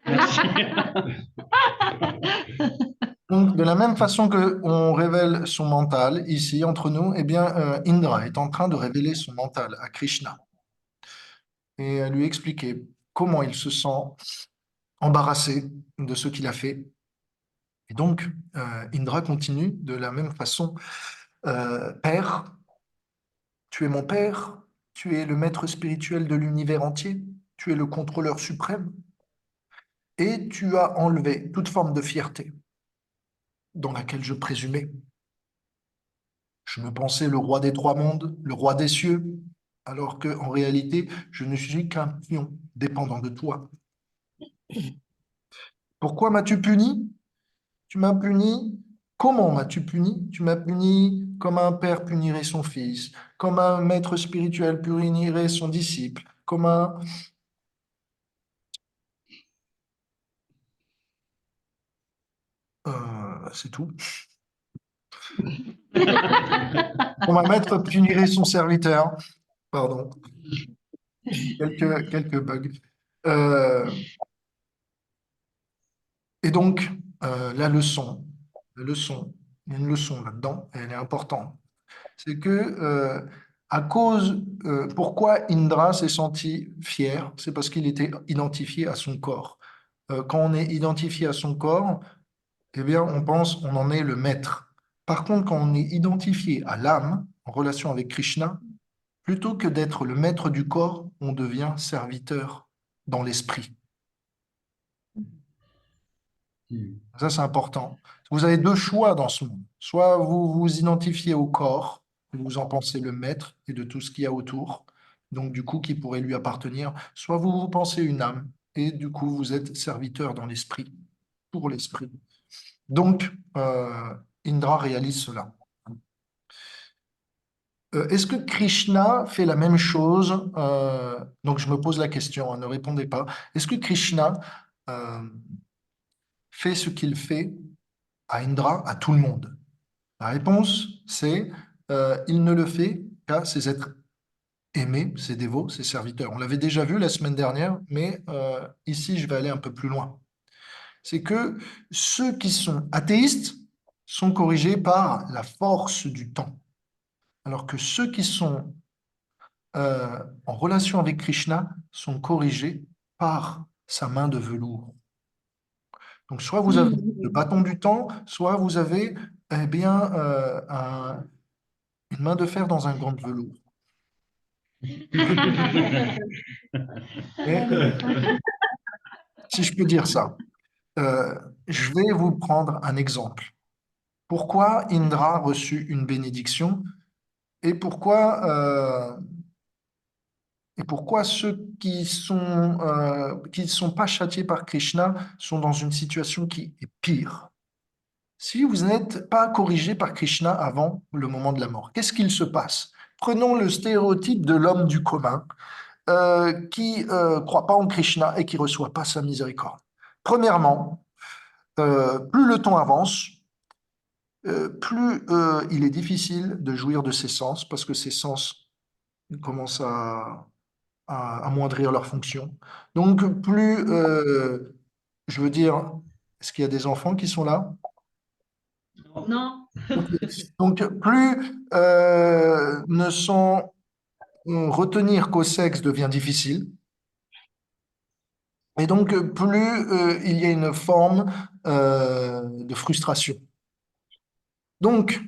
[SPEAKER 2] Merci.
[SPEAKER 1] Donc, de la même façon que on révèle son mental ici entre nous, eh bien, Indra est en train de révéler son mental à Krishna et à lui expliquer comment il se sent embarrassé de ce qu'il a fait. Et donc, Indra continue de la même façon. Père, tu es mon père, tu es le maître spirituel de l'univers entier, tu es le contrôleur suprême, et tu as enlevé toute forme de fierté dans laquelle je présumais. Je me pensais le roi des trois mondes, le roi des cieux, alors que en réalité, je ne suis qu'un pion dépendant de toi. Pourquoi m'as-tu puni? Tu m'as puni. Comment m'as-tu puni? Tu m'as puni comme un père punirait son fils, comme un maître spirituel punirait son disciple, comme un... c'est tout. Comme un maître punirait son serviteur. Pardon. Quelques bugs. Euh, et donc, la leçon, il y a une leçon là-dedans, et elle est importante. C'est que, pourquoi Indra s'est senti fier? C'est parce qu'il était identifié à son corps. Quand on est identifié à son corps, eh bien, on pense on en est le maître. Par contre, quand on est identifié à l'âme, en relation avec Krishna, plutôt que d'être le maître du corps, on devient serviteur dans l'esprit. Ça, c'est important. Vous avez deux choix dans ce monde. Soit vous vous identifiez au corps, vous en pensez le maître et de tout ce qu'il y a autour, donc du coup qui pourrait lui appartenir, soit vous vous pensez une âme, et du coup vous êtes serviteur dans l'esprit, pour l'esprit. Donc, Indra réalise cela. Est-ce que Krishna fait la même chose? Donc je me pose la question, hein, ne répondez pas. Est-ce que Krishna fait ce qu'il fait à Indra, à tout le monde? La réponse, c'est il ne le fait qu'à ses êtres aimés, ses dévots, ses serviteurs. On l'avait déjà vu la semaine dernière, mais ici, je vais aller un peu plus loin. C'est que ceux qui sont athéistes sont corrigés par la force du temps, alors que ceux qui sont en relation avec Krishna sont corrigés par sa main de velours. Donc, soit vous avez le bâton du temps, soit vous avez eh bien, une main de fer dans un gant de velours. Mais, si je peux dire ça, je vais vous prendre un exemple. Pourquoi Indra a reçu une bénédiction et pourquoi ceux qui sont pas châtiés par Krishna sont dans une situation qui est pire? Si vous n'êtes pas corrigé par Krishna avant le moment de la mort, qu'est-ce qu'il se passe? Prenons le stéréotype de l'homme du commun qui croit pas en Krishna et qui reçoit pas sa miséricorde. Premièrement, plus le temps avance, plus il est difficile de jouir de ses sens parce que ses sens commencent à amoindrir leur fonction. Donc, plus, je veux dire, est-ce qu'il y a des enfants qui sont là?
[SPEAKER 4] Non.
[SPEAKER 1] Donc, plus ne sont retenir qu'au sexe devient difficile. Et donc, plus il y a une forme de frustration. Donc,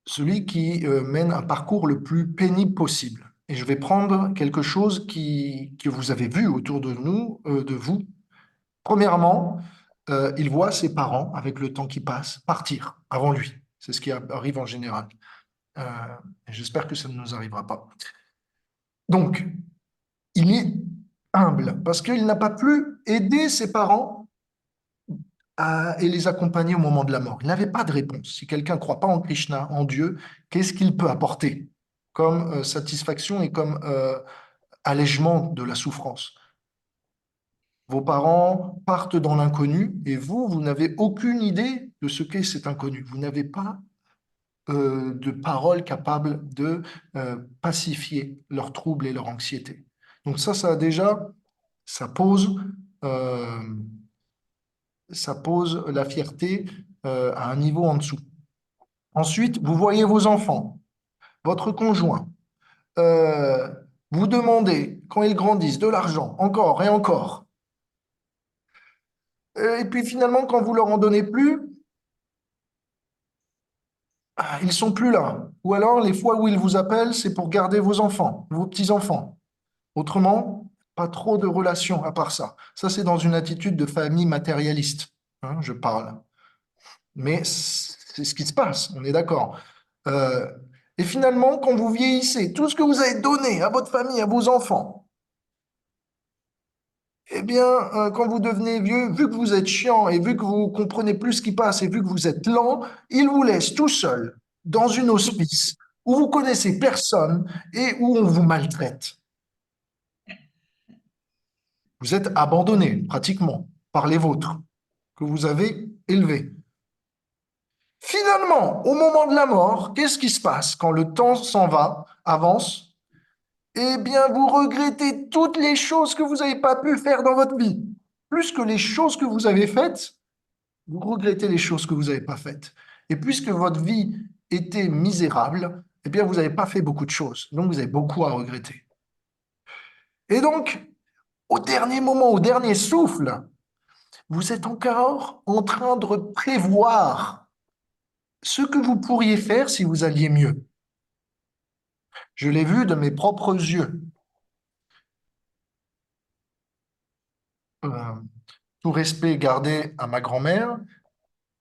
[SPEAKER 1] celui qui mène un parcours le plus pénible possible. Et je vais prendre quelque chose que vous avez vu autour de nous, de vous. Premièrement, il voit ses parents, avec le temps qui passe, partir avant lui. C'est ce qui arrive en général. J'espère que ça ne nous arrivera pas. Donc, il est humble parce qu'il n'a pas pu aider ses parents et les accompagner au moment de la mort. Il n'avait pas de réponse. Si quelqu'un ne croit pas en Krishna, en Dieu, qu'est-ce qu'il peut apporter comme satisfaction et comme allègement de la souffrance? Vos parents partent dans l'inconnu et vous n'avez aucune idée de ce qu'est cet inconnu. Vous n'avez pas de paroles capables de pacifier leurs troubles et leur anxiété. Donc ça déjà, ça pose, euh, ça pose la fierté à un niveau en dessous. Ensuite, vous voyez vos enfants, votre conjoint, euh, vous demandez, quand ils grandissent, de l'argent, encore et encore. Et puis finalement, quand vous leur en donnez plus, ils sont plus là. Ou alors, les fois où ils vous appellent, c'est pour garder vos enfants, vos petits-enfants. Autrement, pas trop de relations à part ça. Ça, c'est dans une attitude de famille matérialiste, hein, je parle. Mais c'est ce qui se passe, on est d'accord. Euh, et finalement, quand vous vieillissez, tout ce que vous avez donné à votre famille, à vos enfants, eh bien, quand vous devenez vieux, vu que vous êtes chiant et vu que vous comprenez plus ce qui passe et vu que vous êtes lent, ils vous laissent tout seul dans une hospice où vous connaissez personne et où on vous maltraite. Vous êtes abandonné pratiquement par les vôtres que vous avez élevés. Finalement, au moment de la mort, qu'est-ce qui se passe quand le temps s'en va, avance? Eh bien, vous regrettez toutes les choses que vous n'avez pas pu faire dans votre vie. Plus que les choses que vous avez faites, vous regrettez les choses que vous n'avez pas faites. Et puisque votre vie était misérable, eh bien, vous n'avez pas fait beaucoup de choses. Donc, vous avez beaucoup à regretter. Et donc, au dernier moment, au dernier souffle, vous êtes encore en train de prévoir ce que vous pourriez faire si vous alliez mieux. Je l'ai vu de mes propres yeux. Tout respect gardé à ma grand-mère,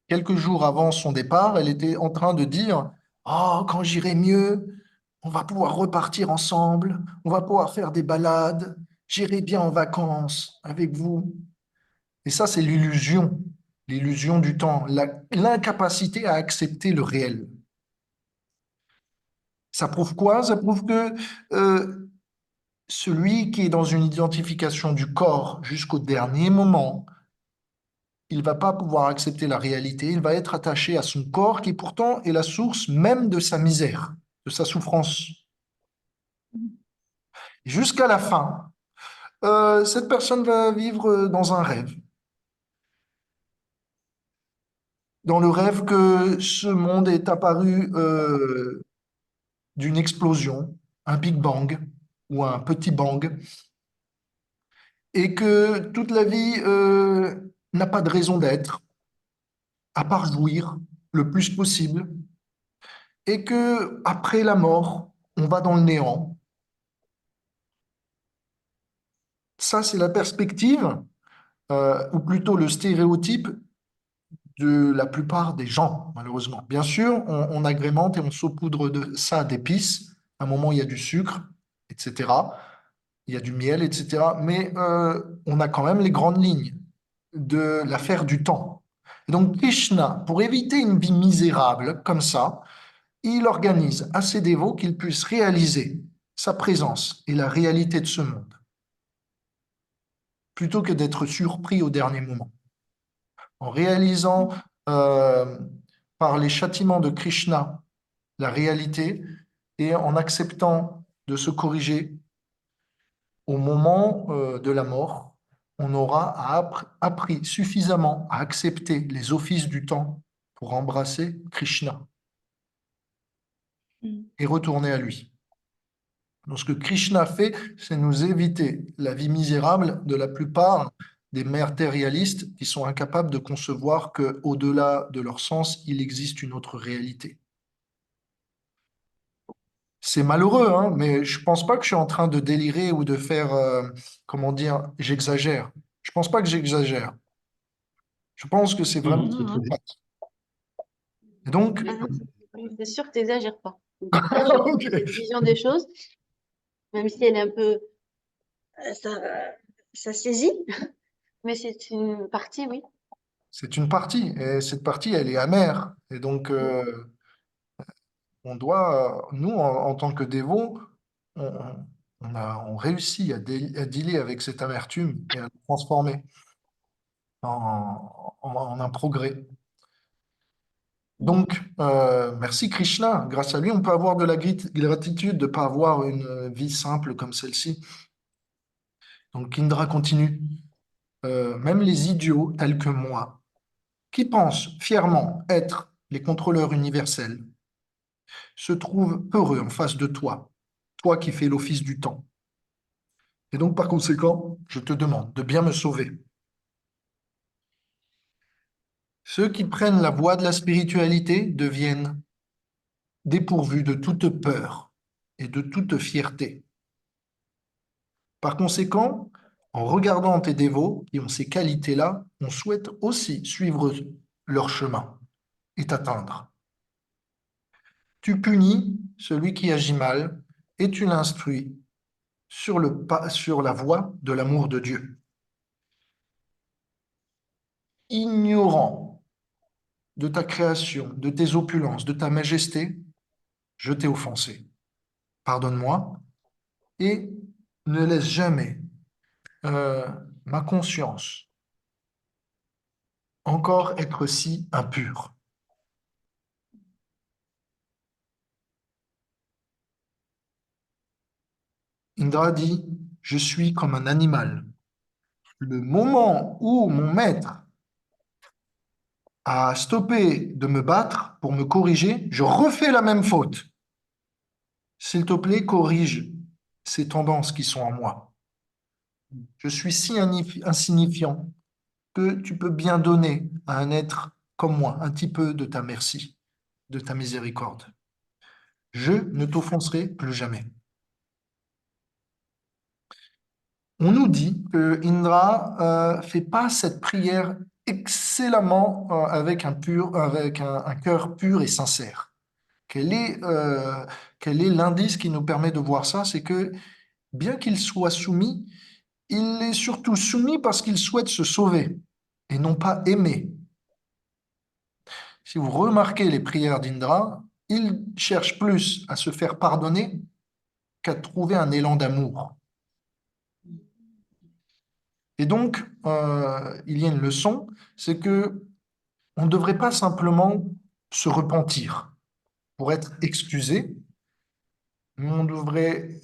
[SPEAKER 1] quelques jours avant son départ, elle était en train de dire « Oh, quand j'irai mieux, on va pouvoir repartir ensemble, on va pouvoir faire des balades, j'irai bien en vacances avec vous. Et ça, c'est l'illusion du temps, l'incapacité à accepter le réel. Ça prouve quoi? Ça prouve que celui qui est dans une identification du corps jusqu'au dernier moment, il va pas pouvoir accepter la réalité, il va être attaché à son corps qui pourtant est la source même de sa misère, de sa souffrance. Jusqu'à la fin, cette personne va vivre dans un rêve. Dans le rêve que ce monde est apparu d'une explosion, un Big Bang ou un petit bang, et que toute la vie n'a pas de raison d'être, à part jouir le plus possible, et que après la mort, on va dans le néant. Ça, c'est la perspective, ou plutôt le stéréotype de la plupart des gens, malheureusement. Bien sûr, on agrémente et on saupoudre de ça d'épices. À un moment, il y a du sucre, etc. Il y a du miel, etc. Mais on a quand même les grandes lignes de l'affaire du temps. Et donc, Krishna, pour éviter une vie misérable comme ça, il organise à ses dévots qu'ils puissent réaliser sa présence et la réalité de ce monde, plutôt que d'être surpris au dernier moment. En réalisant par les châtiments de Krishna la réalité et en acceptant de se corriger au moment de la mort, on aura appris suffisamment à accepter les offices du temps pour embrasser Krishna et retourner à lui. Donc, ce que Krishna fait, c'est nous éviter la vie misérable de la plupart des matérialistes qui sont incapables de concevoir qu'au-delà de leur sens, il existe une autre réalité. C'est malheureux, hein, mais je pense pas que je suis en train de délirer ou de faire, comment dire, j'exagère. Je pense pas que j'exagère. Je pense que c'est vraiment...
[SPEAKER 8] Mhm.
[SPEAKER 4] Non, non.
[SPEAKER 1] Et donc,
[SPEAKER 3] Ah non, c'est sûr que tu n'exagères pas. En tout cas, j'ai cette vision des choses, même si elle est un peu... ça saisit, mais c'est une partie, oui.
[SPEAKER 1] c'est une partie, et cette partie, elle est amère. Et donc, on doit, nous, en tant que dévots, on réussit à dealer avec cette amertume et à le transformer en un progrès. Donc, merci Krishna. Grâce à lui, on peut avoir de la gratitude de ne pas avoir une vie simple comme celle-ci. Donc, Indra continue. Même les idiots tels que moi, qui pensent fièrement être les contrôleurs universels, se trouvent peureux en face de toi, toi qui fais l'office du temps. Et donc, par conséquent, je te demande de bien me sauver. Ceux qui prennent la voie de la spiritualité deviennent dépourvus de toute peur et de toute fierté. Par conséquent, en regardant tes dévots qui ont ces qualités-là, on souhaite aussi suivre leur chemin et t'atteindre. Tu punis celui qui agit mal et tu l'instruis sur la voie de l'amour de Dieu. Ignorant de ta création, de tes opulences, de ta majesté, je t'ai offensé. Pardonne-moi et ne laisse jamais ma conscience encore être si impure. Indra dit, je suis comme un animal. Le moment où mon maître a stoppé de me battre pour me corriger, je refais la même faute. S'il te plaît, corrige ces tendances qui sont en moi. Je suis si insignifiant que tu peux bien donner à un être comme moi un petit peu de ta merci, de ta miséricorde. Je ne t'offenserai plus jamais. On nous dit que Indra fait pas cette prière excellemment avec un cœur pur et sincère. Quel est l'indice qui nous permet de voir ça? C'est que bien qu'il soit soumis, il est surtout soumis parce qu'il souhaite se sauver et non pas aimer. Si vous remarquez les prières d'Indra, il cherche plus à se faire pardonner qu'à trouver un élan d'amour. Et donc, il y a une leçon, c'est que on ne devrait pas simplement se repentir pour être excusé, mais on devrait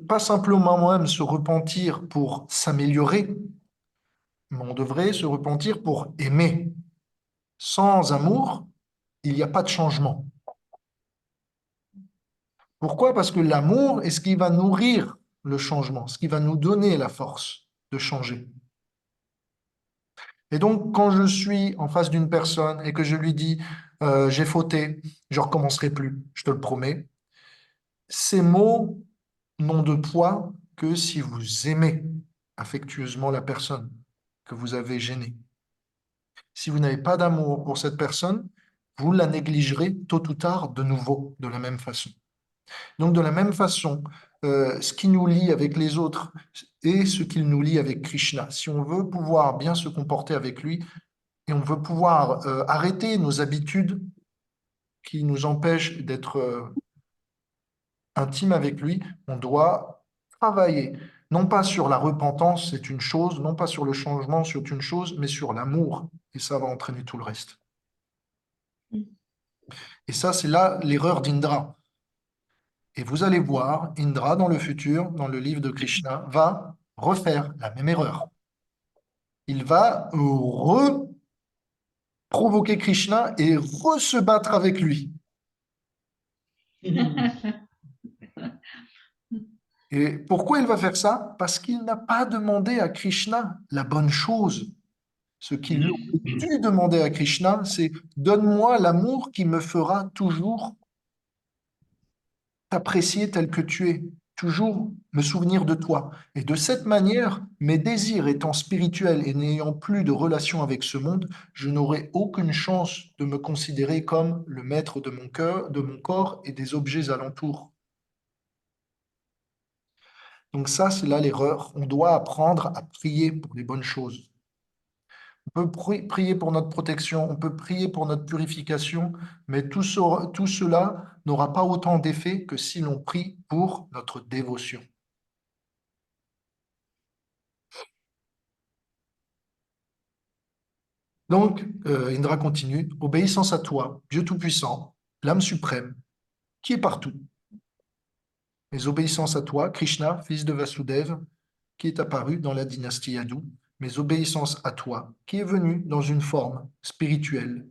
[SPEAKER 1] pas simplement même se repentir pour s'améliorer, mais on devrait se repentir pour aimer. Sans amour, il n'y a pas de changement. Pourquoi? Parce que l'amour est ce qui va nourrir le changement, ce qui va nous donner la force de changer. Et donc, quand je suis en face d'une personne et que je lui dis j'ai fauté, je ne recommencerai plus, je te le promets, ces mots n'ont de poids que si vous aimez affectueusement la personne que vous avez gênée. Si vous n'avez pas d'amour pour cette personne, vous la négligerez tôt ou tard de nouveau, de la même façon. Donc, de la même façon, ce qui nous lie avec les autres est ce qu'il nous lie avec Krishna. Si on veut pouvoir bien se comporter avec lui et on veut pouvoir arrêter nos habitudes qui nous empêchent d'être intimes avec lui, on doit travailler, non pas sur la repentance, c'est une chose, non pas sur le changement, c'est une chose, mais sur l'amour. Et ça va entraîner tout le reste. Et ça, c'est là l'erreur d'Indra. Et vous allez voir, Indra, dans le futur, dans le livre de Krishna, va refaire la même erreur. Il va provoquer Krishna et se battre avec lui. Et pourquoi il va faire ça? Parce qu'il n'a pas demandé à Krishna la bonne chose. Ce qu'il aurait dû demander à Krishna, c'est « Donne-moi l'amour qui me fera toujours t'apprécier tel que tu es, toujours me souvenir de toi. » Et de cette manière, mes désirs étant spirituels et n'ayant plus de relation avec ce monde, je n'aurai aucune chance de me considérer comme le maître de mon cœur, de mon corps et des objets alentours. Donc ça, c'est là l'erreur. On doit apprendre à prier pour les bonnes choses. On peut prier pour notre protection, on peut prier pour notre purification, mais tout cela n'aura pas autant d'effet que si l'on prie pour notre dévotion. Donc, Indra continue, obéissance à toi, Dieu Tout-Puissant, l'âme suprême, qui est partout. Mais obéissance à toi, Krishna, fils de Vasudeva, qui est apparu dans la dynastie Yadu, mais obéissance à toi, qui est venu dans une forme spirituelle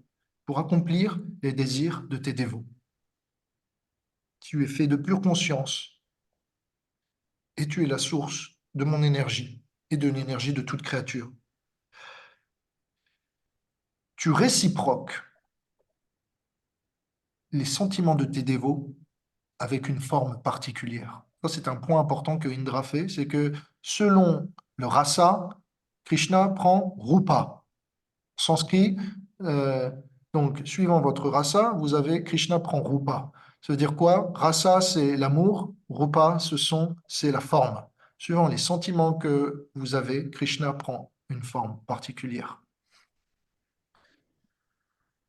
[SPEAKER 1] pour accomplir les désirs de tes dévots. Tu es fait de pure conscience et tu es la source de mon énergie et de l'énergie de toute créature. Tu réciproques les sentiments de tes dévots avec une forme particulière. Ça, c'est un point important que Indra fait, c'est que selon le rasa, Krishna prend rupa. Sanskrit, donc suivant votre rasa, vous avez Krishna prend rupa. Ça veut dire quoi? Rasa, c'est l'amour, rupa, c'est la forme. Suivant les sentiments que vous avez, Krishna prend une forme particulière.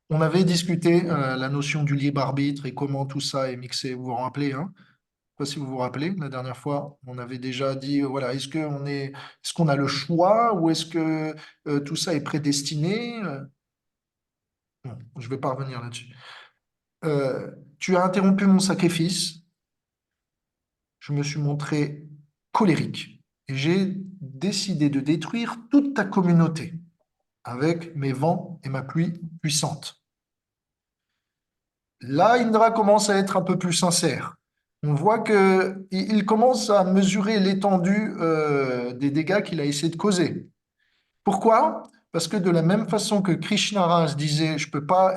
[SPEAKER 1] On avait discuté la notion du libre arbitre et comment tout ça est mixé. Vous vous rappelez, hein? Je ne sais pas si vous vous rappelez, la dernière fois, on avait déjà dit, voilà, est-ce qu'on a le choix ou est-ce que tout ça est prédestiné? Bon, je ne vais pas revenir là-dessus. Tu as interrompu mon sacrifice, je me suis montré colérique et j'ai décidé de détruire toute ta communauté avec mes vents et ma pluie puissante. Là, Indra commence à être un peu plus sincère. On voit qu'il commence à mesurer l'étendue des dégâts qu'il a essayé de causer. Pourquoi? Parce que de la même façon que Krishna se disait, je ne peux pas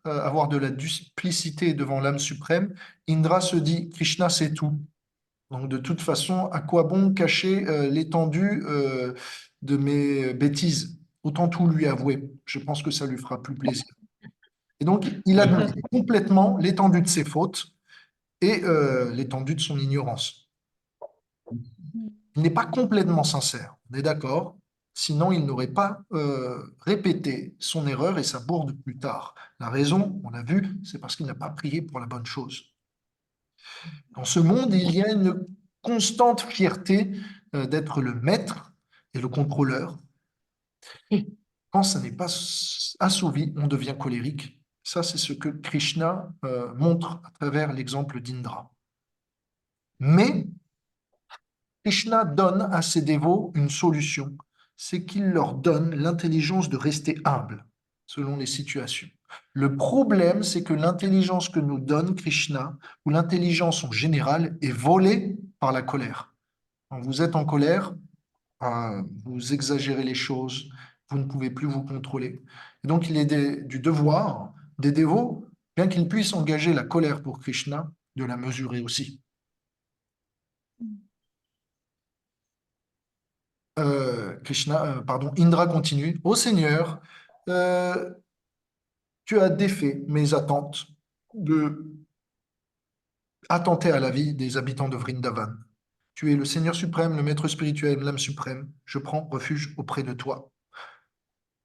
[SPEAKER 1] avoir de la duplicité devant l'âme suprême, Indra se dit, Krishna c'est tout. Donc de toute façon, à quoi bon cacher l'étendue de mes bêtises? Autant tout lui avouer. Je pense que ça lui fera plus plaisir. Et donc, il admet complètement l'étendue de ses fautes et l'étendue de son ignorance. Il n'est pas complètement sincère, on est d'accord? Sinon, il n'aurait pas répété son erreur et sa bourde plus tard. La raison, on l'a vu, c'est parce qu'il n'a pas prié pour la bonne chose. Dans ce monde, il y a une constante fierté d'être le maître et le contrôleur. Quand ça n'est pas assouvi, on devient colérique. Ça, c'est ce que Krishna montre à travers l'exemple d'Indra. Mais Krishna donne à ses dévots une solution, c'est qu'il leur donne l'intelligence de rester humbles selon les situations. Le problème, c'est que l'intelligence que nous donne Krishna, ou l'intelligence en général, est volée par la colère. Quand vous êtes en colère, vous exagérez les choses, vous ne pouvez plus vous contrôler. Et donc, il est du devoir des dévots, bien qu'ils puissent engager la colère pour Krishna, de la mesurer aussi. Indra continue. Ô Seigneur, tu as défait mes attentes de attenter à la vie des habitants de Vrindavan. Tu es le Seigneur suprême, le Maître spirituel, l'âme suprême. Je prends refuge auprès de toi.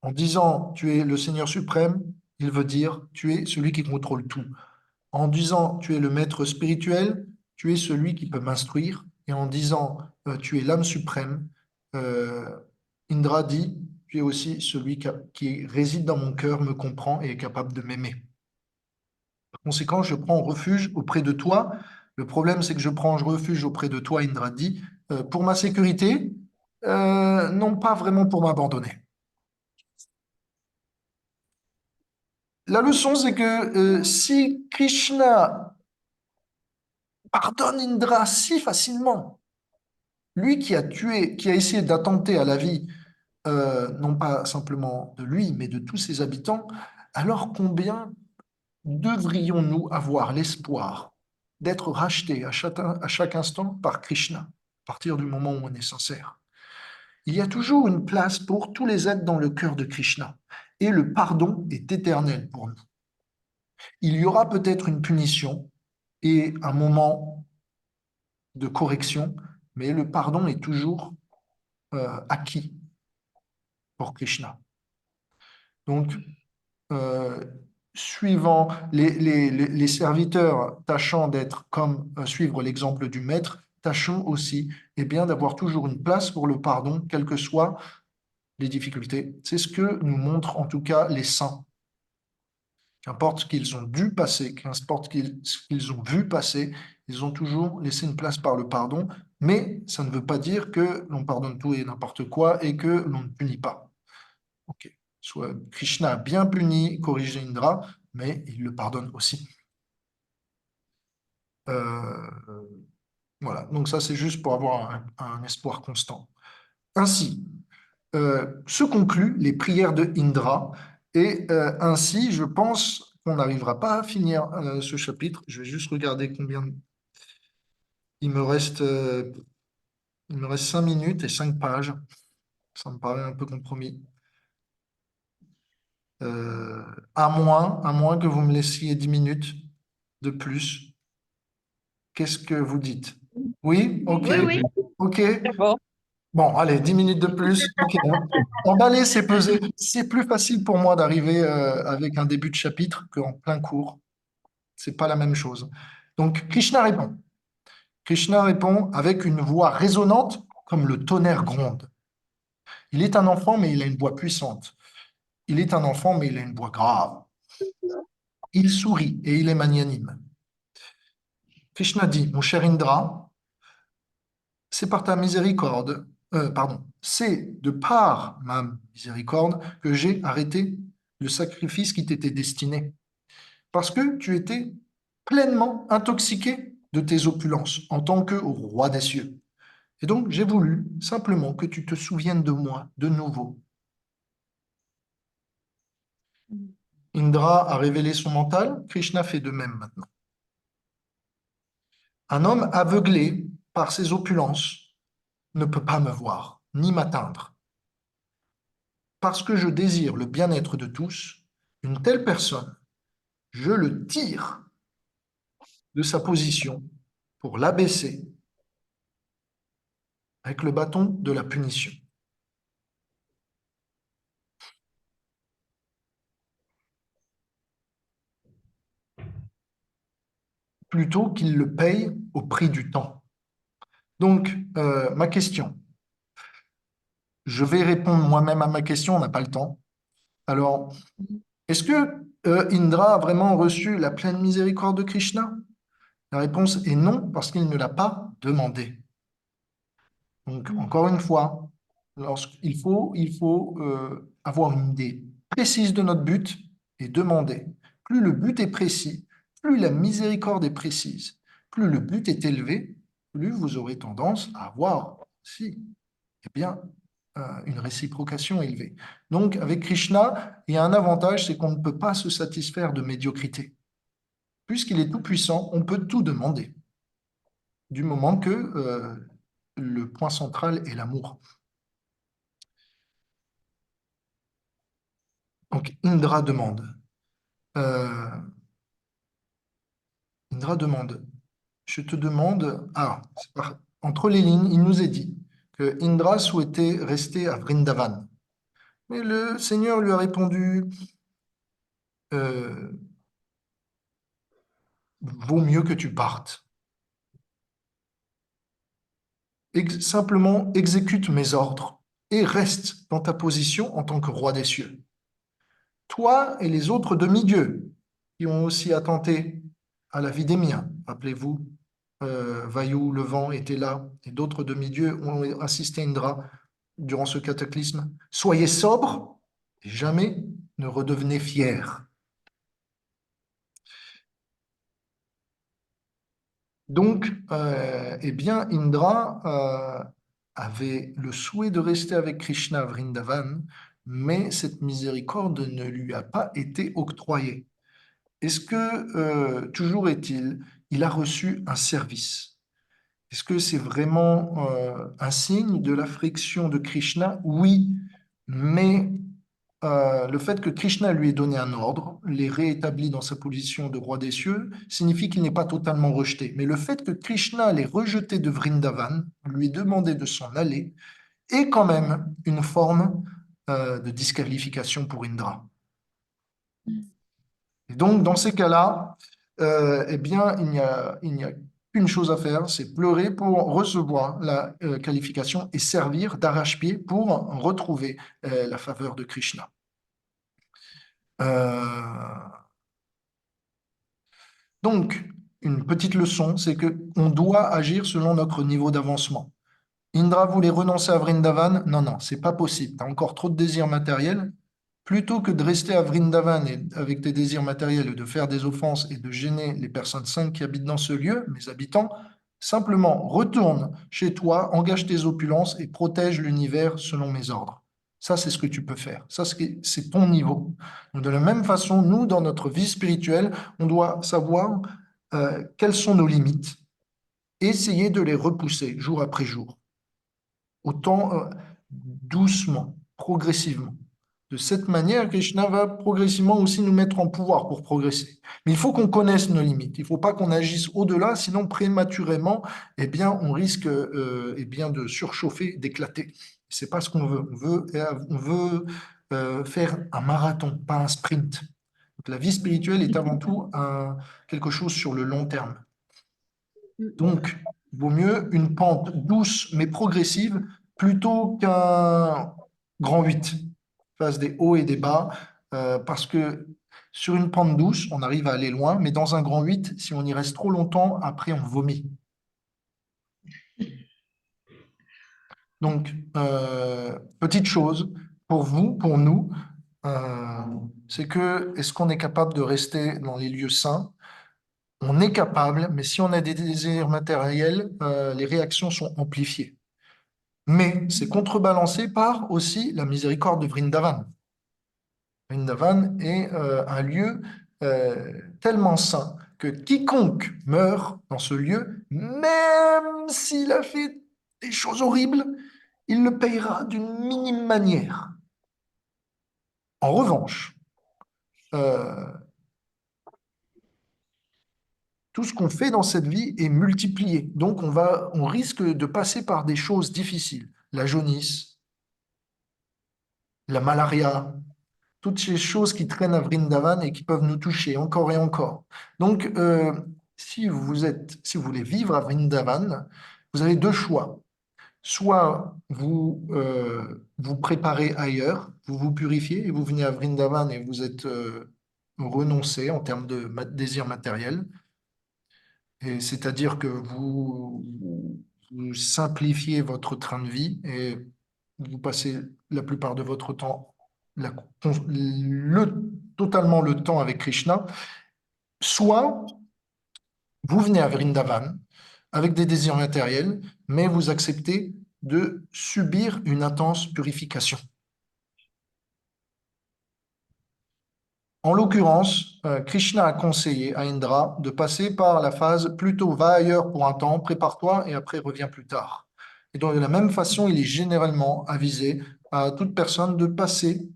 [SPEAKER 1] En disant tu es le Seigneur suprême, il veut dire tu es celui qui contrôle tout. En disant tu es le Maître spirituel, tu es celui qui peut m'instruire. Et en disant tu es l'âme suprême, Indra dit tu es aussi celui qui réside dans mon cœur, me comprend et est capable de m'aimer. Par conséquent, je prends refuge auprès de toi. Le problème, c'est que je prends refuge auprès de toi, Indra dit, pour ma sécurité, non pas vraiment pour m'abandonner. La leçon, c'est que si Krishna pardonne Indra si facilement, lui qui a tué, qui a essayé d'attenter à la vie, non pas simplement de lui, mais de tous ses habitants, alors combien devrions-nous avoir l'espoir d'être rachetés à chaque instant par Krishna, à partir du moment où on est sincère? Il y a toujours une place pour tous les êtres dans le cœur de Krishna, et le pardon est éternel pour nous. Il y aura peut-être une punition et un moment de correction, mais le pardon est toujours acquis pour Krishna. Donc, suivant les serviteurs tâchant d'être comme suivre l'exemple du maître, tâchons aussi d'avoir toujours une place pour le pardon, quelles que soient les difficultés. C'est ce que nous montrent en tout cas les saints. Qu'importe ce qu'ils ont dû passer, qu'importe ce qu'ils ont vu passer, ils ont toujours laissé une place par le pardon, mais ça ne veut pas dire que l'on pardonne tout et n'importe quoi et que l'on ne punit pas. Ok. Soit Krishna a bien puni, corrigé Indra, mais il le pardonne aussi. Voilà, donc ça c'est juste pour avoir un espoir constant. Ainsi, se concluent les prières de Indra, et ainsi, je pense qu'on n'arrivera pas à finir ce chapitre. Je vais juste regarder combien... Il me reste 5 minutes et 5 pages. Ça me paraît un peu compromis. À moins que vous me laissiez 10 minutes de plus. Qu'est-ce que vous dites? Oui? Ok.
[SPEAKER 4] Oui.
[SPEAKER 1] Ok.
[SPEAKER 8] Bon.
[SPEAKER 1] Bon, allez, 10 minutes de plus. Ok. Emballer, c'est peser. C'est plus facile pour moi d'arriver avec un début de chapitre qu'en plein cours. C'est pas la même chose. Donc, Krishna répond. Krishna répond avec une voix résonnante comme le tonnerre gronde. Il est un enfant, mais il a une voix puissante. Il est un enfant, mais il a une voix grave. Il sourit et il est magnanime. Krishna dit, mon cher Indra, c'est par ta miséricorde, c'est de par ma miséricorde que j'ai arrêté le sacrifice qui t'était destiné. Parce que tu étais pleinement intoxiqué de tes opulences en tant que roi des cieux. Et donc, j'ai voulu simplement que tu te souviennes de moi de nouveau. Indra a révélé son mental, Krishna fait de même maintenant. Un homme aveuglé par ses opulences ne peut pas me voir, ni m'atteindre. Parce que je désire le bien-être de tous, une telle personne je le tire de sa position pour l'abaisser avec le bâton de la punition. Plutôt qu'il le paye au prix du temps. Donc, ma question, je vais répondre moi-même à ma question, on n'a pas le temps. Alors, est-ce que Indra a vraiment reçu la pleine miséricorde de Krishna? La réponse est non, parce qu'il ne l'a pas demandé. Donc, encore une fois, il faut avoir une idée précise de notre but et demander. Plus le but est précis, plus la miséricorde est précise, plus le but est élevé, plus vous aurez tendance à avoir aussi eh bien, une réciprocation élevée. Donc, avec Krishna, il y a un avantage, c'est qu'on ne peut pas se satisfaire de médiocrité. Puisqu'il est tout-puissant, on peut tout demander, du moment que le point central est l'amour. Donc, euh, Indra demande, je te demande, entre les lignes, il nous est dit que Indra souhaitait rester à Vrindavan. Mais le Seigneur lui a répondu, vaut mieux que tu partes. Simplement exécute mes ordres et reste dans ta position en tant que roi des cieux. Toi et les autres demi-dieux qui ont aussi attenté à la vie des miens, rappelez-vous, Vayu, le vent, était là, et d'autres demi-dieux ont assisté à Indra durant ce cataclysme. Soyez sobres et jamais ne redevenez fiers. Donc, eh bien, Indra avait le souhait de rester avec Krishna à Vrindavan, mais cette miséricorde ne lui a pas été octroyée. Est-ce que, toujours est-il, il a reçu un service? Est-ce que c'est vraiment un signe de l'affection de Krishna? Oui, mais le fait que Krishna lui ait donné un ordre, l'ait réétabli dans sa position de roi des cieux, signifie qu'il n'est pas totalement rejeté. Mais le fait que Krishna l'ait rejeté de Vrindavan, lui ait demandé de s'en aller, est quand même une forme de disqualification pour Indra. Et donc, dans ces cas-là, eh bien, il n'y a qu'une chose à faire, c'est pleurer pour recevoir la qualification et servir d'arrache-pied pour retrouver la faveur de Krishna. Donc, une petite leçon, c'est qu'on doit agir selon notre niveau d'avancement. Indra voulait renoncer à Vrindavan. Non, non, c'est pas possible. Tu as encore trop de désirs matériels. Plutôt que de rester à Vrindavan avec tes désirs matériels et de faire des offenses et de gêner les personnes saintes qui habitent dans ce lieu, mes habitants, simplement retourne chez toi, engage tes opulences et protège l'univers selon mes ordres. Ça, c'est ce que tu peux faire. Ça, c'est ton niveau. Donc, de la même façon, nous, dans notre vie spirituelle, on doit savoir quelles sont nos limites et essayer de les repousser jour après jour. Autant doucement, progressivement. De cette manière, Krishna va progressivement aussi nous mettre en pouvoir pour progresser. Mais il faut qu'on connaisse nos limites. Il ne faut pas qu'on agisse au-delà, sinon prématurément, eh bien, on risque eh bien, de surchauffer, d'éclater. C'est pas ce qu'on veut. On veut faire un marathon, pas un sprint. Donc, la vie spirituelle est avant tout quelque chose sur le long terme. Donc, il vaut mieux une pente douce mais progressive plutôt qu'un grand 8, face des hauts et des bas, parce que sur une pente douce, on arrive à aller loin, mais dans un grand 8, si on y reste trop longtemps, après on vomit. Donc, petite chose, pour vous, pour nous, c'est que est-ce qu'on est capable de rester dans les lieux saints? On est capable, mais si on a des désirs matériels, les réactions sont amplifiées. Mais c'est contrebalancé par aussi la miséricorde de Vrindavan. Vrindavan est un lieu tellement saint que quiconque meurt dans ce lieu, même s'il a fait des choses horribles, il le payera d'une minime manière. En revanche, tout ce qu'on fait dans cette vie est multiplié. Donc, on risque de passer par des choses difficiles. La jaunisse, la malaria, toutes ces choses qui traînent à Vrindavan et qui peuvent nous toucher encore et encore. Donc, si vous voulez vivre à Vrindavan, vous avez deux choix. Soit vous préparez ailleurs, vous vous purifiez et vous venez à Vrindavan et vous êtes renoncé en termes de désir matériel. Et c'est-à-dire que vous simplifiez votre train de vie et vous passez la plupart de votre temps, totalement le temps avec Krishna. Soit vous venez à Vrindavan avec des désirs matériels, mais vous acceptez de subir une intense purification. En l'occurrence, Krishna a conseillé à Indra de passer par la phase plutôt va ailleurs pour un temps, prépare-toi et après reviens plus tard. Et donc de la même façon, il est généralement avisé à toute personne de passer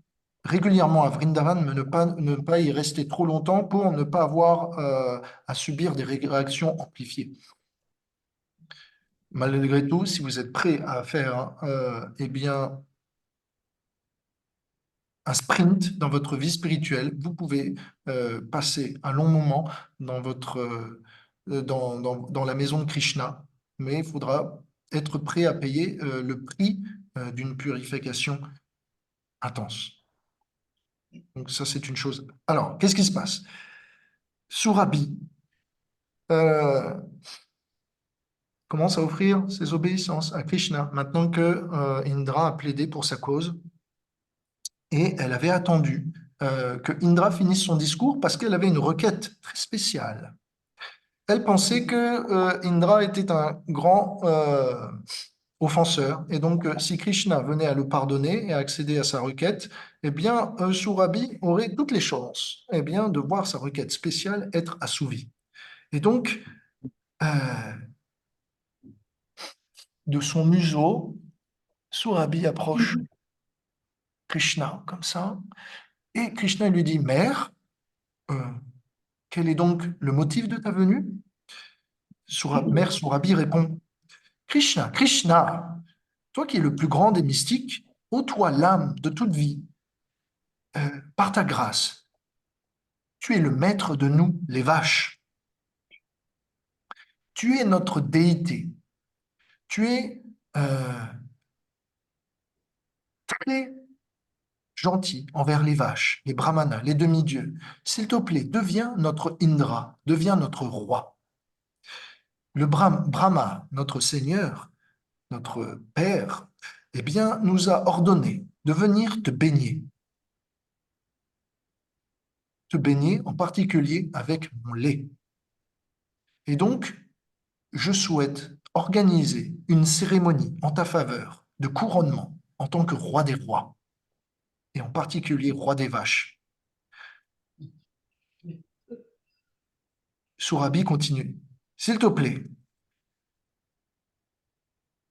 [SPEAKER 1] régulièrement à Vrindavan, mais ne pas y rester trop longtemps pour ne pas avoir à subir des réactions amplifiées. Malgré tout, si vous êtes prêt à faire eh bien, un sprint dans votre vie spirituelle, vous pouvez passer un long moment dans, dans la maison de Krishna, mais il faudra être prêt à payer le prix d'une purification intense. Donc ça, c'est une chose. Alors, qu'est-ce qui se passe? Surabhi commence à offrir ses obéissances à Krishna, maintenant que Indra a plaidé pour sa cause. Et elle avait attendu que Indra finisse son discours parce qu'elle avait une requête très spéciale. Elle pensait que Indra était un grand offenseur, et donc si Krishna venait à le pardonner et à accéder à sa requête, eh bien Surabhi aurait toutes les chances eh bien, de voir sa requête spéciale être assouvie. Et donc, de son museau, Surabhi approche Krishna comme ça, et Krishna lui dit, Mère, quel est donc le motif de ta venue? Mère Surabhi répond, Krishna, Krishna, toi qui es le plus grand des mystiques, ô toi l'âme de toute vie, par ta grâce, tu es le maître de nous, les vaches. Tu es notre déité. Tu es très gentil envers les vaches, les brahmanas, les demi-dieux. S'il te plaît, deviens notre Indra, deviens notre roi. Le Brahma, notre Seigneur, notre Père, eh bien, nous a ordonné de venir te baigner. Te baigner en particulier avec mon lait. Et donc, je souhaite organiser une cérémonie en ta faveur de couronnement en tant que roi des rois, et en particulier roi des vaches. Surabhi continue. S'il te plaît,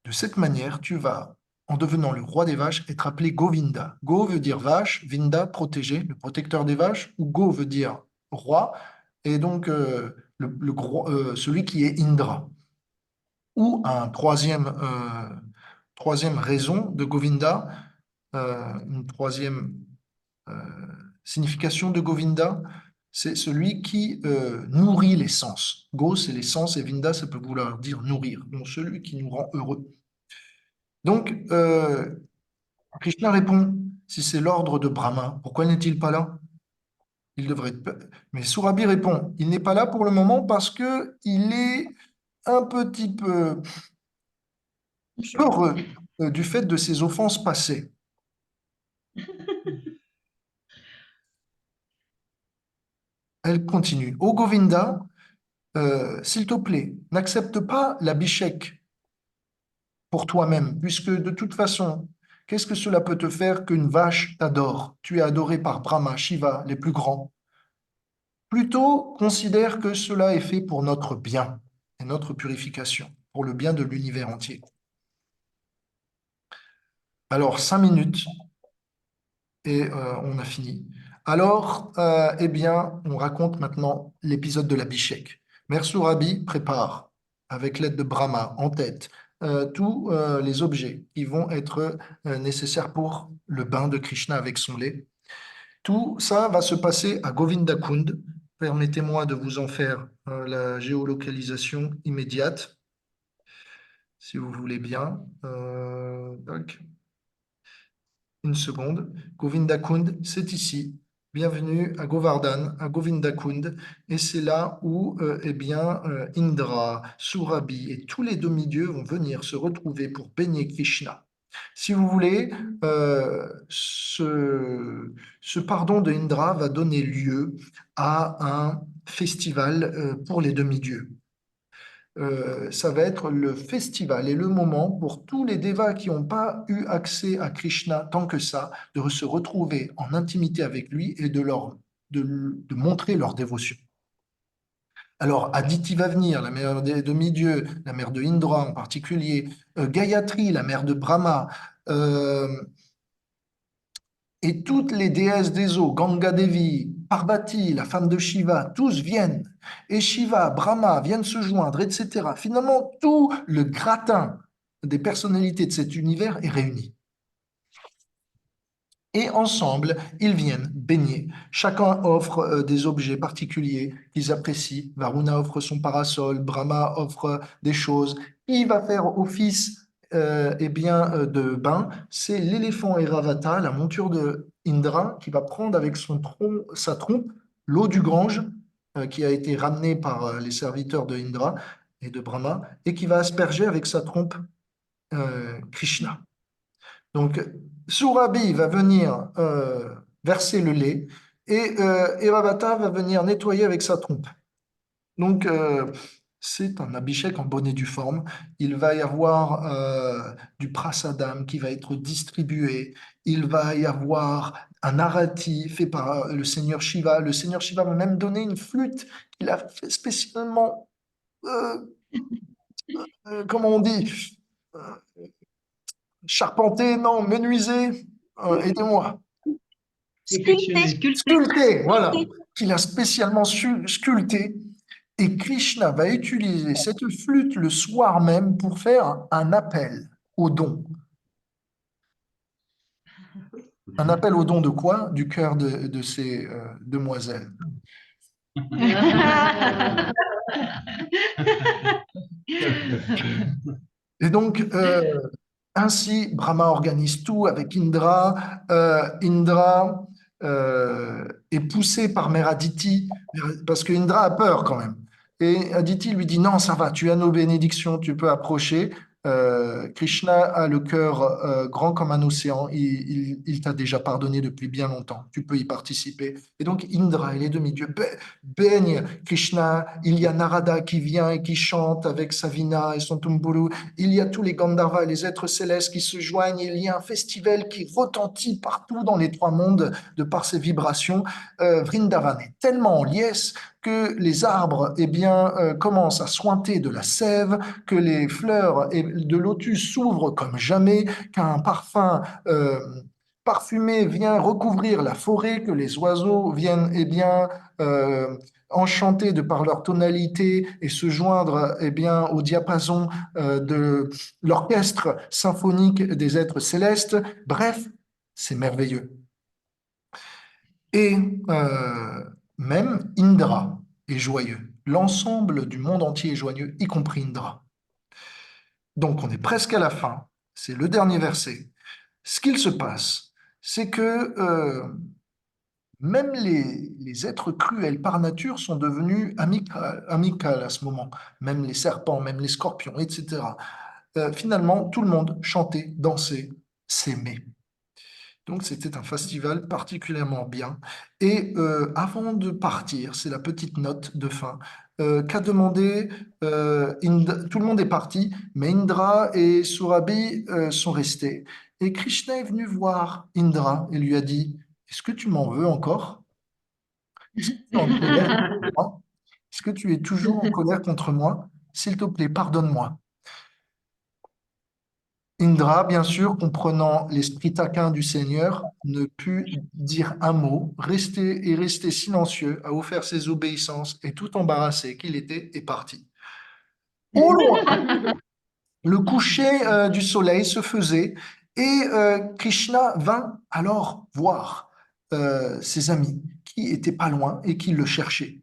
[SPEAKER 1] de cette manière, tu vas, en devenant le roi des vaches, être appelé Govinda. Go veut dire vache, Vinda, protégé, le protecteur des vaches, ou Go veut dire roi, et donc celui qui est Indra. Ou un troisième raison de Govinda, une troisième signification de Govinda, c'est celui qui nourrit les sens. Go, c'est les sens, et Vinda, ça peut vouloir dire nourrir, donc celui qui nous rend heureux. Donc, Krishna répond, si c'est l'ordre de Brahma, pourquoi n'est-il pas là? Il devrait être... Mais Surabhi répond, il n'est pas là pour le moment parce que il est un petit peu heureux du fait de ses offenses passées. Elle continue. Ô Govinda, s'il te plaît, n'accepte pas l'abhishek pour toi-même, puisque de toute façon, qu'est-ce que cela peut te faire qu'une vache t'adore? Tu es adoré par Brahma, Shiva, les plus grands. Plutôt, considère que cela est fait pour notre bien et notre purification, pour le bien de l'univers entier. Alors, 5 minutes, et on a fini. Alors, eh bien, on raconte maintenant l'épisode de l'abhishek. Mère Sourabi prépare, avec l'aide de Brahma en tête, tous les objets qui vont être nécessaires pour le bain de Krishna avec son lait. Tout ça va se passer à Govindakund. Permettez-moi de vous en faire la géolocalisation immédiate, si vous voulez bien. Donc, une seconde. Govindakund, c'est ici. Bienvenue à Govardhan, à Govindakund. Et c'est là où eh bien, Indra, Surabhi et tous les demi-dieux vont venir se retrouver pour baigner Krishna. Si vous voulez, ce pardon de Indra va donner lieu à un festival pour les demi-dieux. Ça va être le festival et le moment pour tous les devas qui n'ont pas eu accès à Krishna tant que ça, de se retrouver en intimité avec lui et de montrer leur dévotion. Alors, Aditi va venir, la mère des demi-dieux, la mère de Indra en particulier, Gayatri, la mère de Brahma, et toutes les déesses des eaux, Ganga Devi, Parvati, la femme de Shiva, tous viennent. Et Shiva, Brahma viennent se joindre, etc. Finalement, tout le gratin des personnalités de cet univers est réuni. Et ensemble, ils viennent baigner. Chacun offre des objets particuliers qu'ils apprécient. Varuna offre son parasol, Brahma offre des choses. Qui va faire office de bain? C'est l'éléphant Airavata, la monture de Indra, qui va prendre avec sa trompe l'eau du Gange, qui a été ramenée par les serviteurs de Indra et de Brahma, et qui va asperger avec sa trompe Krishna. Donc, Surabhi va venir verser le lait et Airavata va venir nettoyer avec sa trompe. Donc, c'est un abhishek en bonne et due forme. Il va y avoir du prasadam qui va être distribué. Il va y avoir un arati fait par le Seigneur Shiva. Le Seigneur Shiva va même donner une flûte qu'il a fait spécialement, comment on dit, charpentée, non, menuisée. Aidez-moi. Sculpté, voilà, qu'il a spécialement sculpté. Et Krishna va utiliser cette flûte le soir même pour faire un appel au don. Un appel au don de quoi? Du cœur de ces demoiselles. Et donc, ainsi, Brahma organise tout avec Indra. Indra est poussé par Mère Aditi, parce que Indra a peur quand même. Et Aditi lui dit, non, ça va, tu as nos bénédictions, tu peux approcher. Krishna a le cœur grand comme un océan, il t'a déjà pardonné depuis bien longtemps, tu peux y participer. Et donc Indra et les demi-dieux baignent Krishna, il y a Narada qui vient et qui chante avec Savina et son tumburu, il y a tous les Gandharvas et les êtres célestes qui se joignent, il y a un festival qui retentit partout dans les trois mondes de par ses vibrations. Vrindavan est tellement en liesse que les arbres commencent à suinter de la sève, que les fleurs de lotus s'ouvrent comme jamais, qu'un parfum parfumé vient recouvrir la forêt, que les oiseaux viennent enchantés de par leur tonalité et se joindre au diapason de l'orchestre symphonique des êtres célestes. Bref, c'est merveilleux. Et même Indra est joyeux. L'ensemble du monde entier est joyeux, y compris Indra. Donc on est presque à la fin. C'est le dernier verset. Ce qu'il se passe, c'est que même les êtres cruels par nature sont devenus amicaux à ce moment. Même les serpents, même les scorpions, etc. Finalement, tout le monde chantait, dansait, s'aimait. Donc, c'était un festival particulièrement bien. Et avant de partir, c'est la petite note de fin, qu'a demandé tout le monde est parti, mais Indra et Surabhi sont restés. Et Krishna est venu voir Indra et lui a dit, est-ce que tu m'en veux encore? Est-ce que tu es en colère contre moi? Est-ce que tu es toujours en colère contre moi? S'il te plaît, pardonne-moi. Indra, bien sûr, comprenant l'esprit taquin du Seigneur, ne put dire un mot, rester silencieux, a offert ses obéissances et tout embarrassé qu'il était est parti. Au loin, le coucher du soleil se faisait et Krishna vint alors voir ses amis qui étaient pas loin et qui le cherchaient.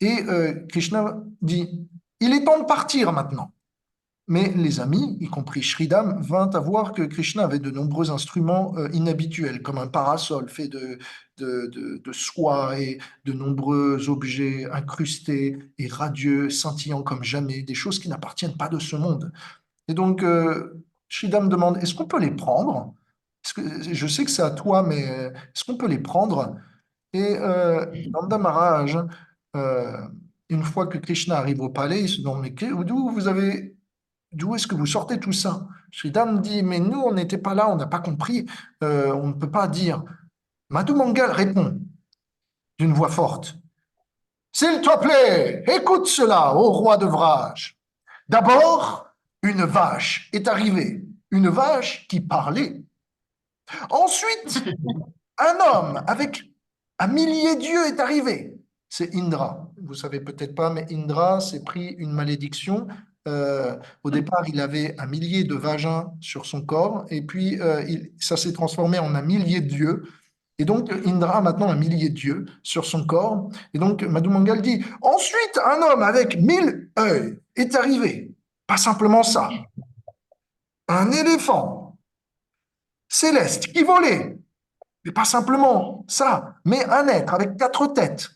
[SPEAKER 1] Et Krishna dit, il est temps de partir maintenant. Mais les amis, y compris Shridham, vinrent à voir que Krishna avait de nombreux instruments inhabituels, comme un parasol fait de soie et de nombreux objets incrustés et radieux, scintillant comme jamais, des choses qui n'appartiennent pas de ce monde. Et donc, Shridham demande, est-ce qu'on peut les prendre? Je sais que c'est à toi, mais est-ce qu'on peut les prendre? Et Nanda Maharaj, euh, une fois que Krishna arrive au palais, il se demande, mais d'où est-ce que vous sortez tout ça? Sridham dit, mais nous, on n'était pas là, on n'a pas compris, on ne peut pas dire. Madhu Mangal répond d'une voix forte, s'il te plaît, écoute cela, ô roi de Vraj. D'abord, une vache est arrivée, une vache qui parlait. Ensuite, un homme avec un millier d'yeux est arrivé. C'est Indra. Vous savez peut-être pas, mais Indra s'est pris une malédiction. Au départ, il avait un millier de vagins sur son corps, et puis ça s'est transformé en un millier d'yeux. Et donc, Indra a maintenant un millier d'yeux sur son corps. Et donc, Madhu Mangal dit, ensuite, un homme avec 1000 œils est arrivé. Pas simplement ça. Un éléphant céleste qui volait. Mais pas simplement ça, mais un être avec 4 têtes.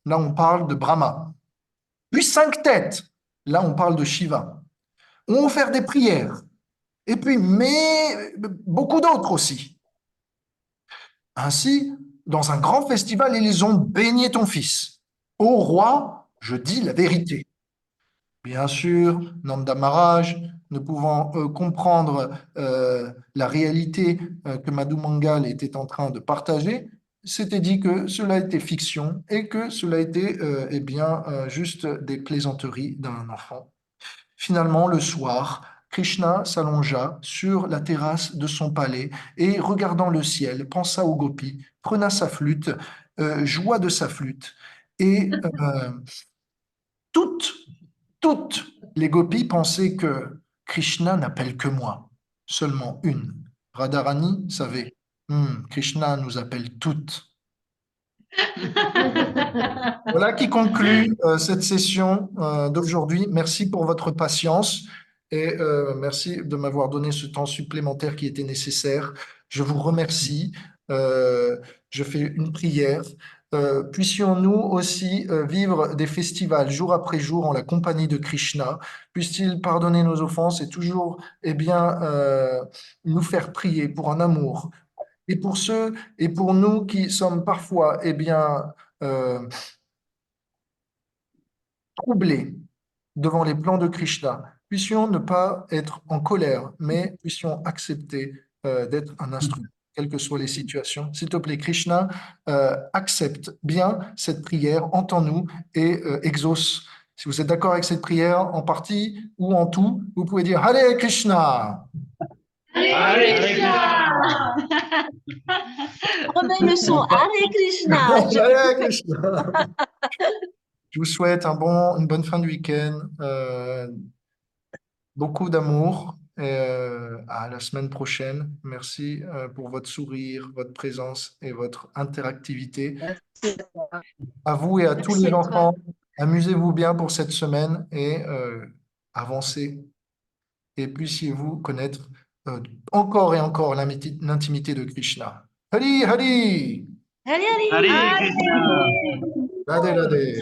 [SPEAKER 1] Là, on parle de Brahma. Puis 5 têtes. Là, on parle de Shiva. On va faire des prières. Et puis, mais beaucoup d'autres aussi. Ainsi, dans un grand festival, ils ont baigné ton fils. Ô roi, je dis la vérité. Bien sûr, Nanda Maharaj, ne pouvant comprendre la réalité que Madhu Mangal était en train de partager, s'était dit que cela était fiction et que cela était eh bien, juste des plaisanteries d'un enfant. Finalement, le soir, Krishna s'allongea sur la terrasse de son palais et, regardant le ciel, pensa aux gopis, prenant sa flûte, joua de sa flûte et toutes les gopis pensaient que Krishna n'appelle que moi, seulement une. Radharani savait, Krishna nous appelle toutes. Voilà qui conclut cette session d'aujourd'hui. Merci pour votre patience et merci de m'avoir donné ce temps supplémentaire qui était nécessaire. Je vous remercie. Je fais une prière. Puissions-nous aussi vivre des festivals jour après jour en la compagnie de Krishna. Puisse-t-il pardonner nos offenses et toujours eh bien, nous faire prier pour un amour. Et pour ceux et pour nous qui sommes parfois eh bien, troublés devant les plans de Krishna, puissions ne pas être en colère, mais puissions accepter d'être un instrument, quelles que soient les situations. S'il te plaît, Krishna, accepte bien cette prière, entends-nous et exauce. Si vous êtes d'accord avec cette prière, en partie ou en tout, vous pouvez dire Hare Krishna.
[SPEAKER 3] Hare Krishna. Remets le son. Hare Krishna.
[SPEAKER 1] Hare Krishna. Je vous souhaite une bonne fin de week-end, beaucoup d'amour et à la semaine prochaine. Merci pour votre sourire, votre présence et votre interactivité.
[SPEAKER 5] Merci.
[SPEAKER 1] À vous et à tous
[SPEAKER 3] Merci
[SPEAKER 1] les
[SPEAKER 3] à toi.
[SPEAKER 1] enfants, amusez-vous bien pour cette semaine et avancez. Et puissiez-vous connaître encore et encore l'intimité de Krishna. Hari Hari!
[SPEAKER 3] Hare Hare.
[SPEAKER 2] Hare Krishna.
[SPEAKER 1] Radhe Radhe!